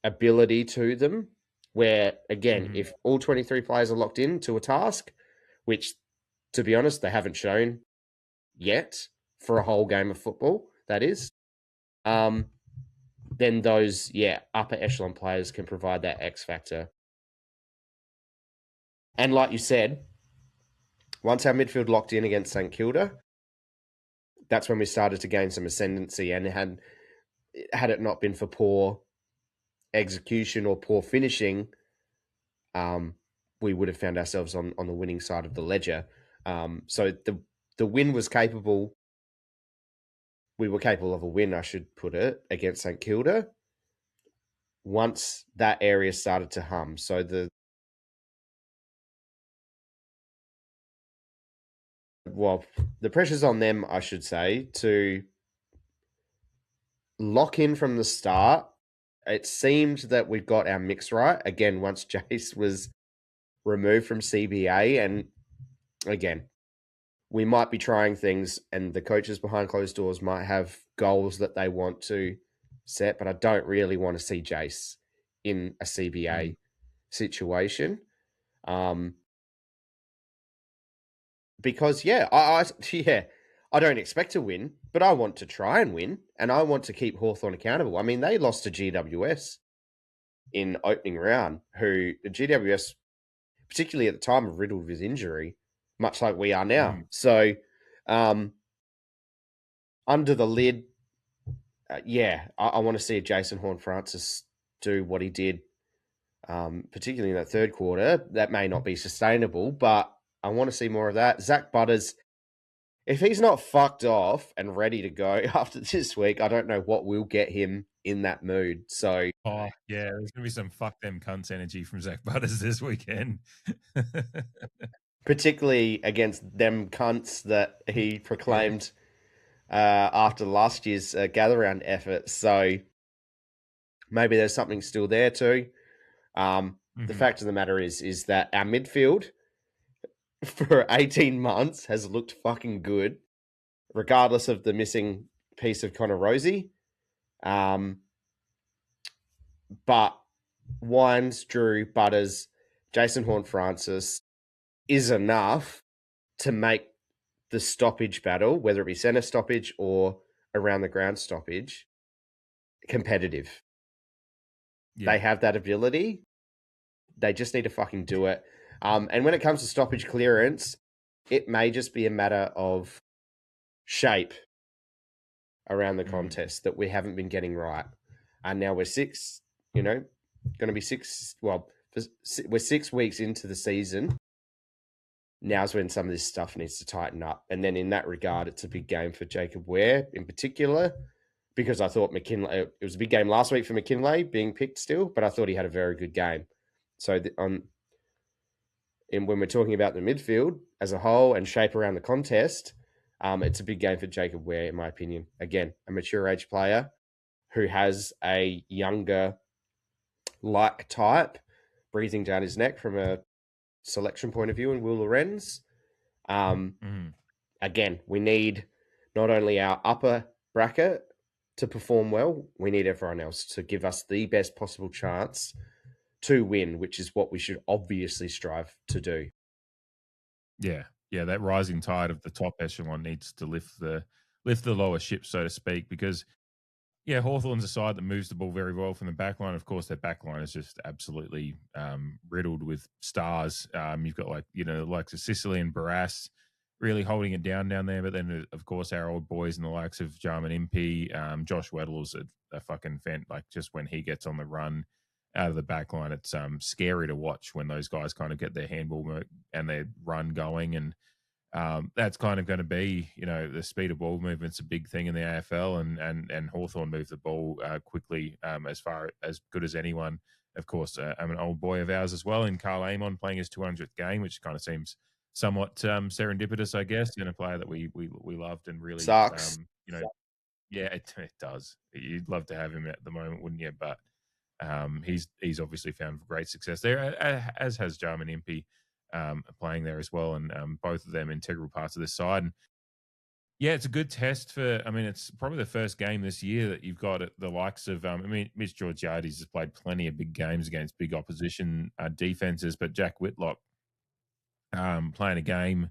S2: ability to them, where, again, if all 23 players are locked in to a task, which, to be honest, they haven't shown yet for a whole game of football, that is, then those, upper echelon players can provide that X factor. And like you said, once our midfield locked in against St Kilda, that's when we started to gain some ascendancy. And had it not been for poor execution or poor finishing, we would have found ourselves on the winning side of the ledger. So the win was capable. We were capable of a win, I should put it, against St Kilda once that area started to hum. So the pressure's on them, I should say, to lock in from the start. It seemed that we got our mix right again once Jace was removed from CBA. And again, we might be trying things, and the coaches behind closed doors might have goals that they want to set, but I don't really want to see Jace in a CBA situation. Because I don't expect to win, but I want to try and win, and I want to keep Hawthorn accountable. I mean, they lost to GWS in opening round, who GWS, particularly at the time, of riddled with injury, much like we are now. So, under the lid, I want to see Jason Horne-Francis do what he did, particularly in that third quarter. That may not be sustainable, but I want to see more of that. Zach Butters, if he's not fucked off and ready to go after this week, I don't know what will get him in that mood. So,
S1: there's gonna be some fuck them cunts energy from Zach Butters this weekend,
S2: particularly against them cunts that he proclaimed after last year's gather round effort. So maybe there's something still there too. The fact of the matter is that our midfield for 18 months has looked fucking good, regardless of the missing piece of Connor Rosie. But Wines, Drew, Butters, Jason Horne-Francis is enough to make the stoppage battle, whether it be centre stoppage or around the ground stoppage, competitive. Yeah. They have that ability. They just need to fucking do it. And when it comes to stoppage clearance, it may just be a matter of shape around the contest that we haven't been getting right. And now we're going to be we're 6 weeks into the season. Now's when some of this stuff needs to tighten up. And then in that regard, it's a big game for Jacob Ware in particular, because I thought McKinlay, it was a big game last week for McKinlay being picked still, but I thought he had a very good game. So when we're talking about the midfield as a whole and shape around the contest, it's a big game for Jacob Ware, in my opinion. Again, a mature age player who has a younger like type breathing down his neck from a selection point of view in Will Lorenz. Again, we need not only our upper bracket to perform well, we need everyone else to give us the best possible chance to win, which is what we should obviously strive to do.
S1: Yeah, that rising tide of the top echelon needs to lift the lower ship, so to speak, because Hawthorn's a side that moves the ball very well from the back line. Of course, their back line is just absolutely riddled with stars. You've got likes of Sicily and Barras really holding it down there. But then, of course, our old boys and the likes of Jarman Impey, Josh Weddle's a fucking fan. Like, just when he gets on the run out of the back line, it's scary to watch when those guys kind of get their handball and their run going. And that's kind of going to be, the speed of ball movement's a big thing in the AFL, and Hawthorn move the ball quickly, as good as anyone. Of course, I'm an old boy of ours as well in Carl Amon playing his 200th game, which kind of seems somewhat serendipitous, I guess, and a player that we loved and really,
S2: Sucks.
S1: yeah, it does. You'd love to have him at the moment, wouldn't you? But he's obviously found great success there, as has Jarman Impey playing there as well, and both of them integral parts of this side. And yeah, it's a good test for. I mean, it's probably the first game this year that you've got the likes of. I mean, Mitch Georgiades has played plenty of big games against big opposition defenses, but Jack Whitlock playing a game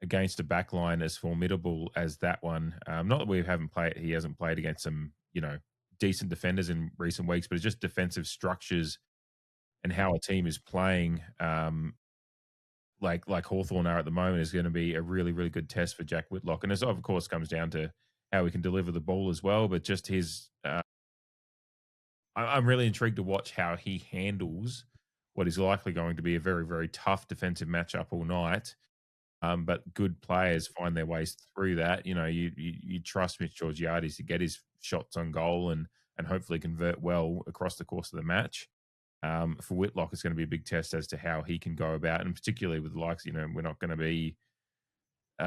S1: against a backline as formidable as that one. Not that we haven't played, he hasn't played against some, decent defenders in recent weeks, but it's just defensive structures and how a team is playing. Like Hawthorn are at the moment is going to be a really, really good test for Jack Whitlock. And this, of course, comes down to how he can deliver the ball as well. But just his, I'm really intrigued to watch how he handles what is likely going to be a very, very tough defensive matchup all night. But good players find their ways through that. You trust Mitch Georgiades to get his shots on goal and hopefully convert well across the course of the match. For Whitlock, it's going to be a big test as to how he can go about, and particularly with the likes, we're not going to be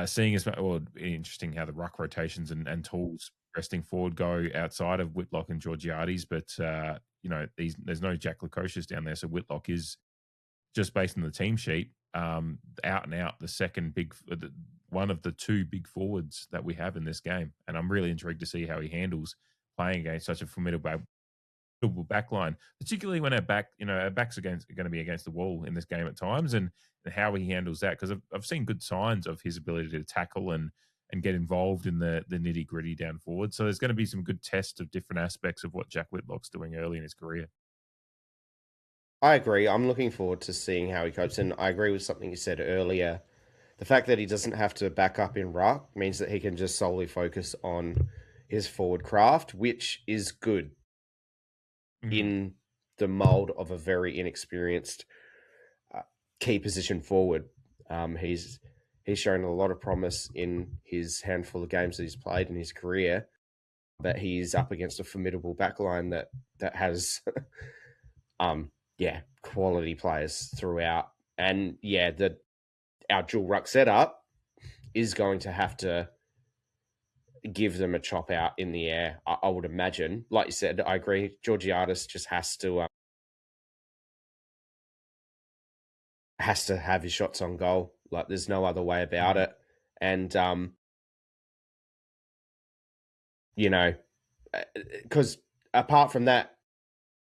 S1: seeing as much, or interesting how the ruck rotations and tools resting forward go outside of Whitlock and Georgiades, but there's no Jack Lukosius down there, so Whitlock is just based on the team sheet, out and out the second big, one of the two big forwards that we have in this game, and I'm really intrigued to see how he handles playing against such a formidable back line, particularly when our backs are going to be against the wall in this game at times, and how he handles that, because I've seen good signs of his ability to tackle and get involved in the nitty gritty down forward. So there's going to be some good tests of different aspects of what Jack Whitlock's doing early in his career.
S2: I agree. I'm looking forward to seeing how he copes, and I agree with something you said earlier. The fact that he doesn't have to back up in ruck means that he can just solely focus on his forward craft, which is good in the mold of a very inexperienced key position forward. He's shown a lot of promise in his handful of games that he's played in his career, but he's up against a formidable backline that has quality players throughout. And our dual ruck setup is going to have to give them a chop out in the air, I would imagine. Like you said, I agree. Georgiades just has to have his shots on goal. Like, there's no other way about it. And because apart from that,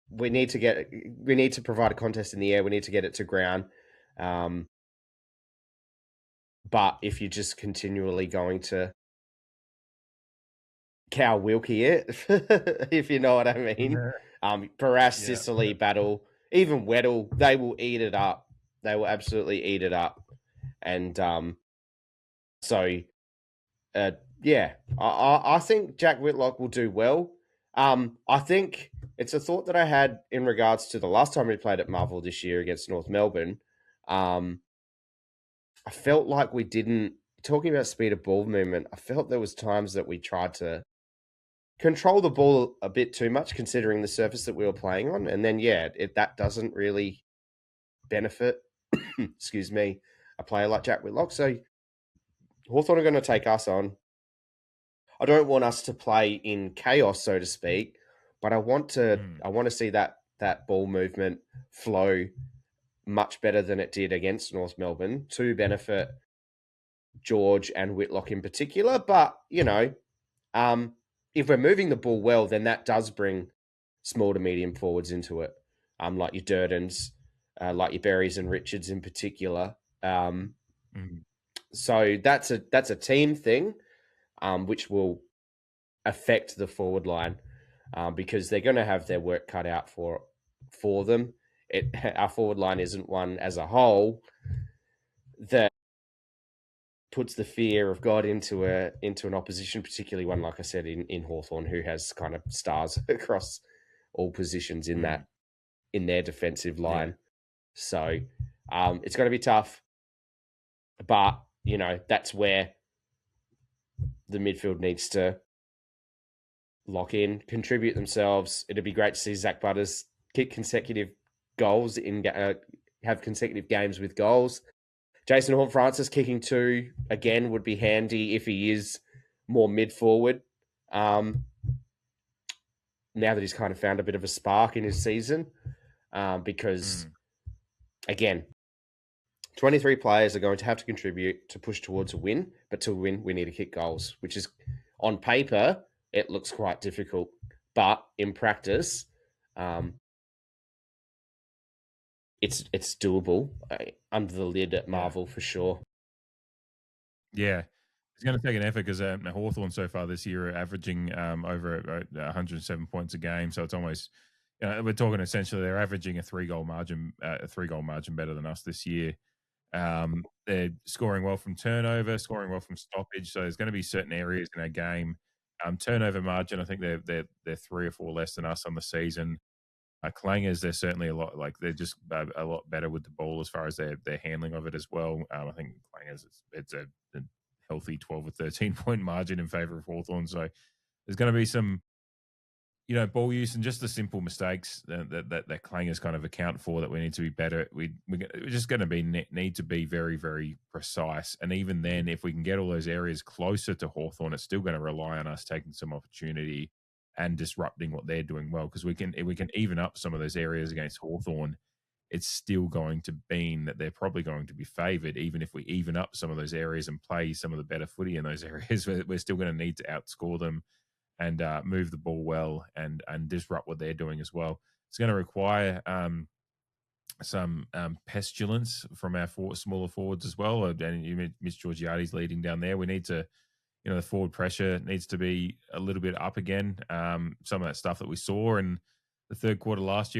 S2: we need to provide a contest in the air. We need to get it to ground. But if you're just continually going to cow Wilkie it, if you know what I mean, Paras, Sicily, Battle, even Weddle, they will eat it up. They will absolutely eat it up. And I think Jack Whitlock will do well. I think it's a thought that I had in regards to the last time we played at Marvel this year against North Melbourne. I felt like we didn't, talking about speed of ball movement, I felt there was times that we tried to control the ball a bit too much considering the surface that we were playing on. And then, that doesn't really benefit, excuse me, a player like Jack Whitlock. So Hawthorn are going to take us on. I don't want us to play in chaos, so to speak, but I want to see that ball movement flow much better than it did against North Melbourne to benefit George and Whitlock in particular. But, if we're moving the ball well, then that does bring small to medium forwards into it, like your Durdens, like your Berries and Richards in particular. So that's a team thing, which will affect the forward line, because they're going to have their work cut out for them. Our forward line isn't one as a whole that puts the fear of God into an opposition, particularly one, like I said, in Hawthorn, who has kind of stars across all positions in their defensive line. So it's going to be tough, but that's where the midfield needs to lock in, contribute themselves. It'd be great to see Zach Butters kick consecutive goals have consecutive games with goals. Jason Horne-Francis kicking 2 again would be handy if he is more mid forward. Now that he's kind of found a bit of a spark in his season, because again, 23 players are going to have to contribute to push towards a win, but to win, we need to kick goals, which is on paper, it looks quite difficult, but in practice, it's doable under the lid at Marvel for sure.
S1: Yeah. It's going to take an effort because Hawthorn so far this year are averaging over 107 points a game. So it's almost, we're talking essentially they're averaging a 3-goal margin better than us this year. They're scoring well from turnover, scoring well from stoppage. So there's going to be certain areas in our game. Turnover margin, I think they're 3 or 4 less than us on the season. Clangers, they're certainly a lot they're just a lot better with the ball as far as their handling of it as well. I think Clangers, it's a healthy 12 or 13 point margin in favor of Hawthorn. So there's going to be some, ball use and just the simple mistakes that Clangers kind of account for that we need to be better. We're just going to need to be very, very precise. And even then, if we can get all those areas closer to Hawthorn, it's still going to rely on us taking some opportunity and disrupting what they're doing well. Because we can even up some of those areas against Hawthorn, it's still going to mean that they're probably going to be favoured. Even if we even up some of those areas and play some of the better footy in those areas, we're still going to need to outscore them and move the ball well and disrupt what they're doing as well. It's going to require some pestilence from our smaller forwards as well. And you Miss Georgiades leading down there. We need to, the forward pressure needs to be a little bit up again. Some of that stuff that we saw in the third quarter last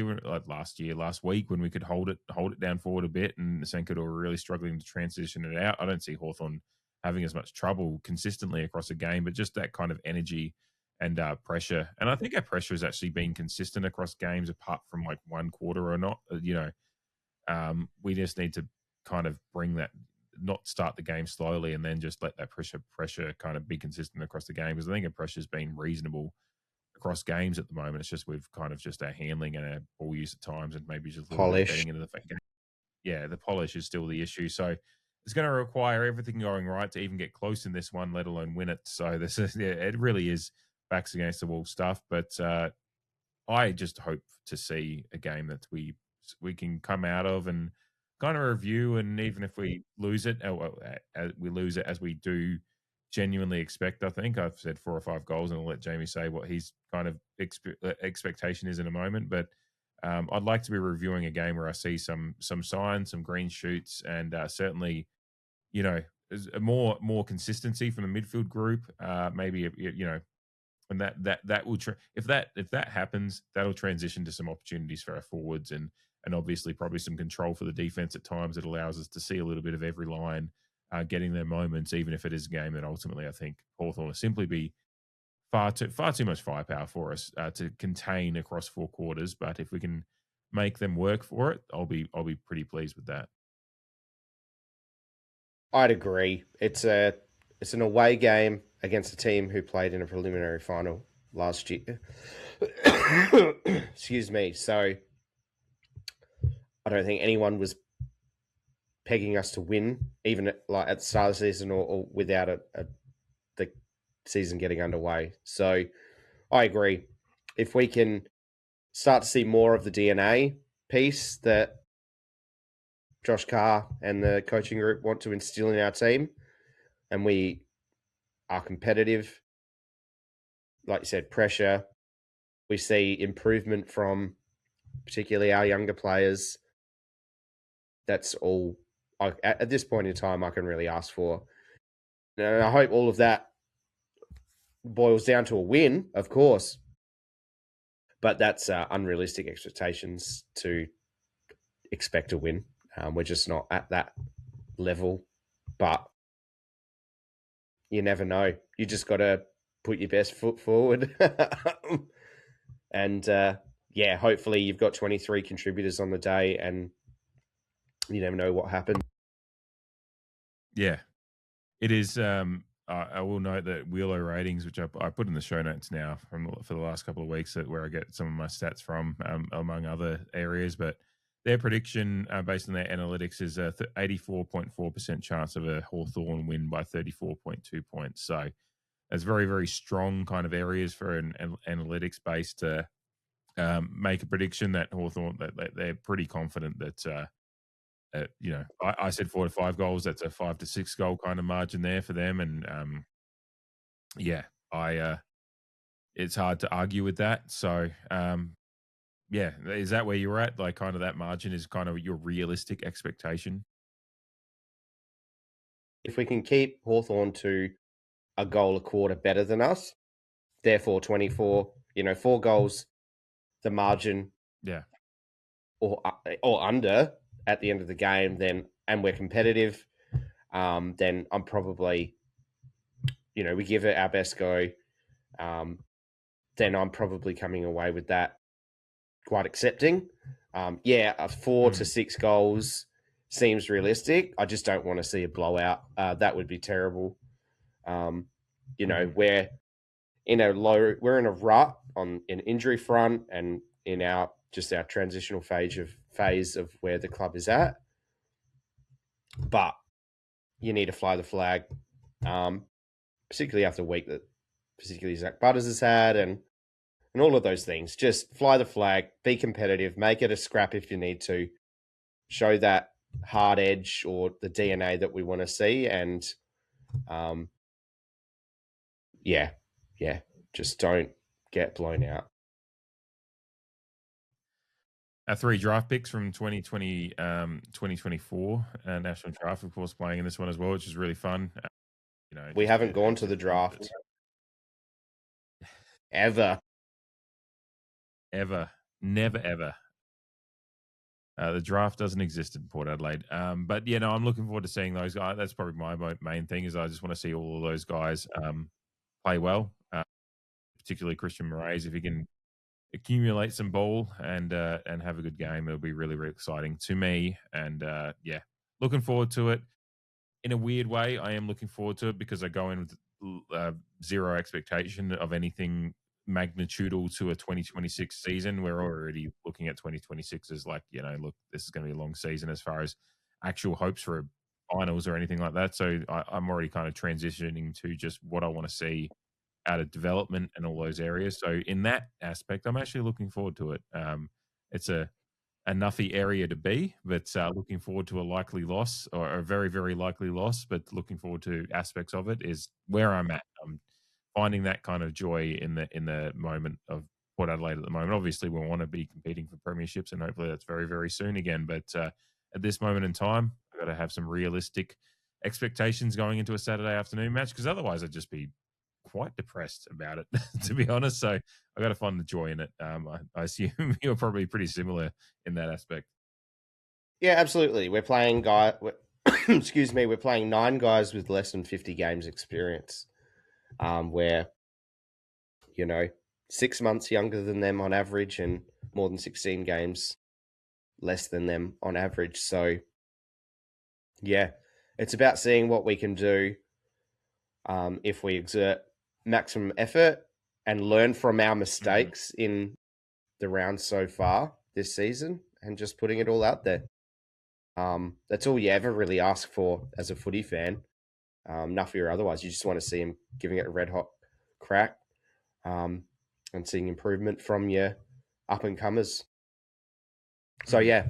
S1: week when we could hold it down forward a bit, and Senkador were really struggling to transition it out. I don't see Hawthorn having as much trouble consistently across a game, but just that kind of energy and pressure. And I think our pressure has actually been consistent across games, apart from like one quarter or not. We just need to kind of bring that, not start the game slowly and then just let that pressure kind of be consistent across the game. Because I think our pressure's been reasonable across games at the moment. It's just we've kind of just our handling and our ball use at times, and maybe just a little bit getting into the game. Yeah, the polish is still the issue. So it's going to require everything going right to even get close in this one, let alone win it. So this is, it really is backs against the wall stuff. But I just hope to see a game that we can come out of and kind of review. And even if we lose it, we lose it as we do genuinely expect. I think I've said 4 or 5 goals, and I'll let Jamie say what his kind of expectation is in a moment. But I'd like to be reviewing a game where I see some signs, some green shoots, and certainly, more consistency from the midfield group. Maybe and that will if that happens, that'll transition to some opportunities for our forwards and obviously probably some control for the defense at times. It allows us to see a little bit of every line getting their moments, even if it is a game that ultimately I think Hawthorn will simply be far too much firepower for us to contain across 4 quarters. But if we can make them work for it, I'll be pretty pleased with that.
S2: I'd agree. It's an away game against a team who played in a preliminary final last year. Excuse me. So I don't think anyone was pegging us to win, even at the start of the season or without the season getting underway. So I agree. If we can start to see more of the DNA piece that Josh Carr and the coaching group want to instill in our team, and we are competitive, like you said, pressure, we see improvement from particularly our younger players. That's all at this point in time I can really ask for. And I hope all of that boils down to a win, of course, but that's unrealistic expectations to expect a win. We're just not at that level, but you never know. You just got to put your best foot forward. And hopefully you've got 23 contributors on the day, and you never know what happens.
S1: Yeah, it is. I will note that Wheelo ratings, which I put in the show notes now for the last couple of weeks, where I get some of my stats from, among other areas. But Their prediction, based on their analytics, is a 84.4% chance of a Hawthorn win by 34.2 points. So it's very, very strong kind of areas for an analytics base to make a prediction that Hawthorn, that they're pretty confident that, I said 4 to 5 goals. That's a 5 to 6 goal kind of margin there for them. And yeah, it's hard to argue with that. So, yeah, is that where you're at? Like, kind of that margin is kind of your realistic expectation?
S2: If we can keep Hawthorn to a goal a quarter better than us, therefore 24, 4 goals, the margin
S1: Yeah.
S2: or under at the end of the game, then and we're competitive, then I'm probably, we give it our best go. Then I'm probably coming away with that quite accepting. Yeah, a 4 to 6 goals seems realistic. I just don't want to see a blowout. That would be terrible. We're in a rut on an injury front and in our transitional phase of where the club is at. But you need to fly the flag, particularly after a week that particularly Zach Butters has had and all of those things. Just fly the flag, be competitive, make it a scrap if you need to, show that hard edge or the DNA that we want to see. And yeah, just don't get blown out.
S1: Our 3 draft picks from 2020, 2024 national draft, of course, playing in this one as well, which is really fun.
S2: We haven't gone to the draft ever.
S1: Never, ever. The draft doesn't exist in Port Adelaide. But I'm looking forward to seeing those guys. That's probably my main thing is I just want to see all of those guys play well, particularly Christian Moraes. If he can accumulate some ball and have a good game, it'll be really, really exciting to me. And looking forward to it. In a weird way, I am looking forward to it because I go in with zero expectation of anything magnitudal to a 2026 season. We're already looking at 2026 as like, look, this is going to be a long season as far as actual hopes for finals or anything like that. So I'm already kind of transitioning to just what I want to see out of development and all those areas. So in that aspect, I'm actually looking forward to it. It's a nuffy area to be, but looking forward to a likely loss or a very, very likely loss, but looking forward to aspects of it is where I'm at. I'm finding that kind of joy in the moment of Port Adelaide at the moment. Obviously, we want to be competing for premierships, and hopefully that's very, very soon again. But at this moment in time, I've got to have some realistic expectations going into a Saturday afternoon match because otherwise I'd just be quite depressed about it, to be honest. So I got to find the joy in it. I assume you're probably pretty similar in that aspect.
S2: Yeah, absolutely. We're playing excuse me, we're playing 9 guys with less than 50 games experience. We're 6 months younger than them on average and more than 16 games less than them on average. So yeah, it's about seeing what we can do if we exert maximum effort and learn from our mistakes in the rounds so far this season and just putting it all out there. That's all you ever really ask for as a footy fan, nuffy or otherwise. You just want to see him giving it a red hot crack and seeing improvement from your up and comers. So yeah,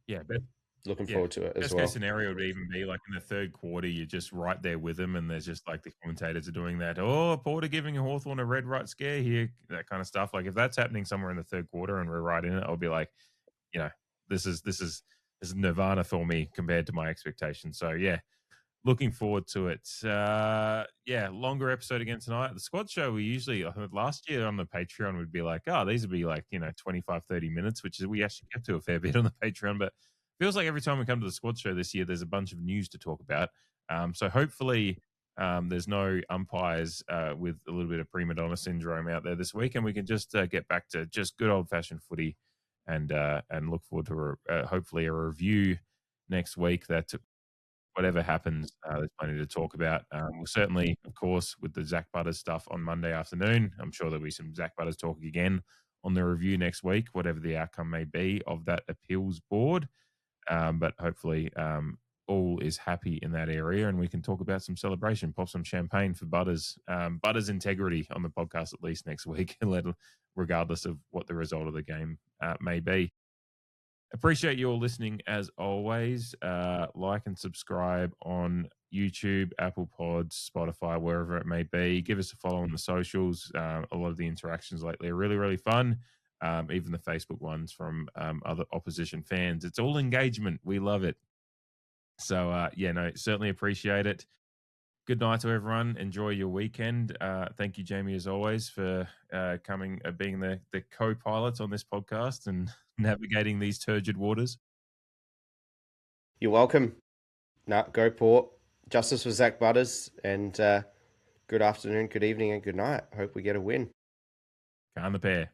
S1: but
S2: looking forward to it as
S1: best
S2: well.
S1: case scenario would even be like in the third quarter, you're just right there with them, and there's just like the commentators are doing that. Oh, Porter giving Hawthorn a red right scare here, that kind of stuff. Like if that's happening somewhere in the third quarter and we're right in it, I'll be like, this is nirvana for me compared to my expectations. So yeah, looking forward to it. Longer episode again tonight. The squad show, we usually, I think last year on the Patreon, would be like, oh, these would be like, 25, 30 minutes, which is, we actually get to a fair bit on the Patreon, but feels like every time we come to the squad show this year, there's a bunch of news to talk about. So hopefully there's no umpires with a little bit of prima donna syndrome out there this week, and we can just get back to just good old fashioned footy and look forward to hopefully a review next week that whatever happens, there's plenty to talk about. We'll certainly, of course, with the Zach Butters stuff on Monday afternoon, I'm sure there'll be some Zach Butters talk again on the review next week, whatever the outcome may be of that appeals board. But hopefully, all is happy in that area, and we can talk about some celebration, pop some champagne for Butters, Butters' integrity on the podcast at least next week, regardless of what the result of the game may be. Appreciate you all listening as always. Like and subscribe on YouTube, Apple Pods, Spotify, wherever it may be. Give us a follow on the socials. A lot of the interactions lately are really, really fun. Even the Facebook ones from other opposition fans. It's all engagement. We love it. So, certainly appreciate it. Good night to everyone. Enjoy your weekend. Thank you, Jamie, as always, for being the co-pilot on this podcast and navigating these turgid waters.
S2: You're welcome. Go Port. Justice for Zach Butters, and good afternoon, good evening, and good night. Hope we get a win.
S1: Can the pair.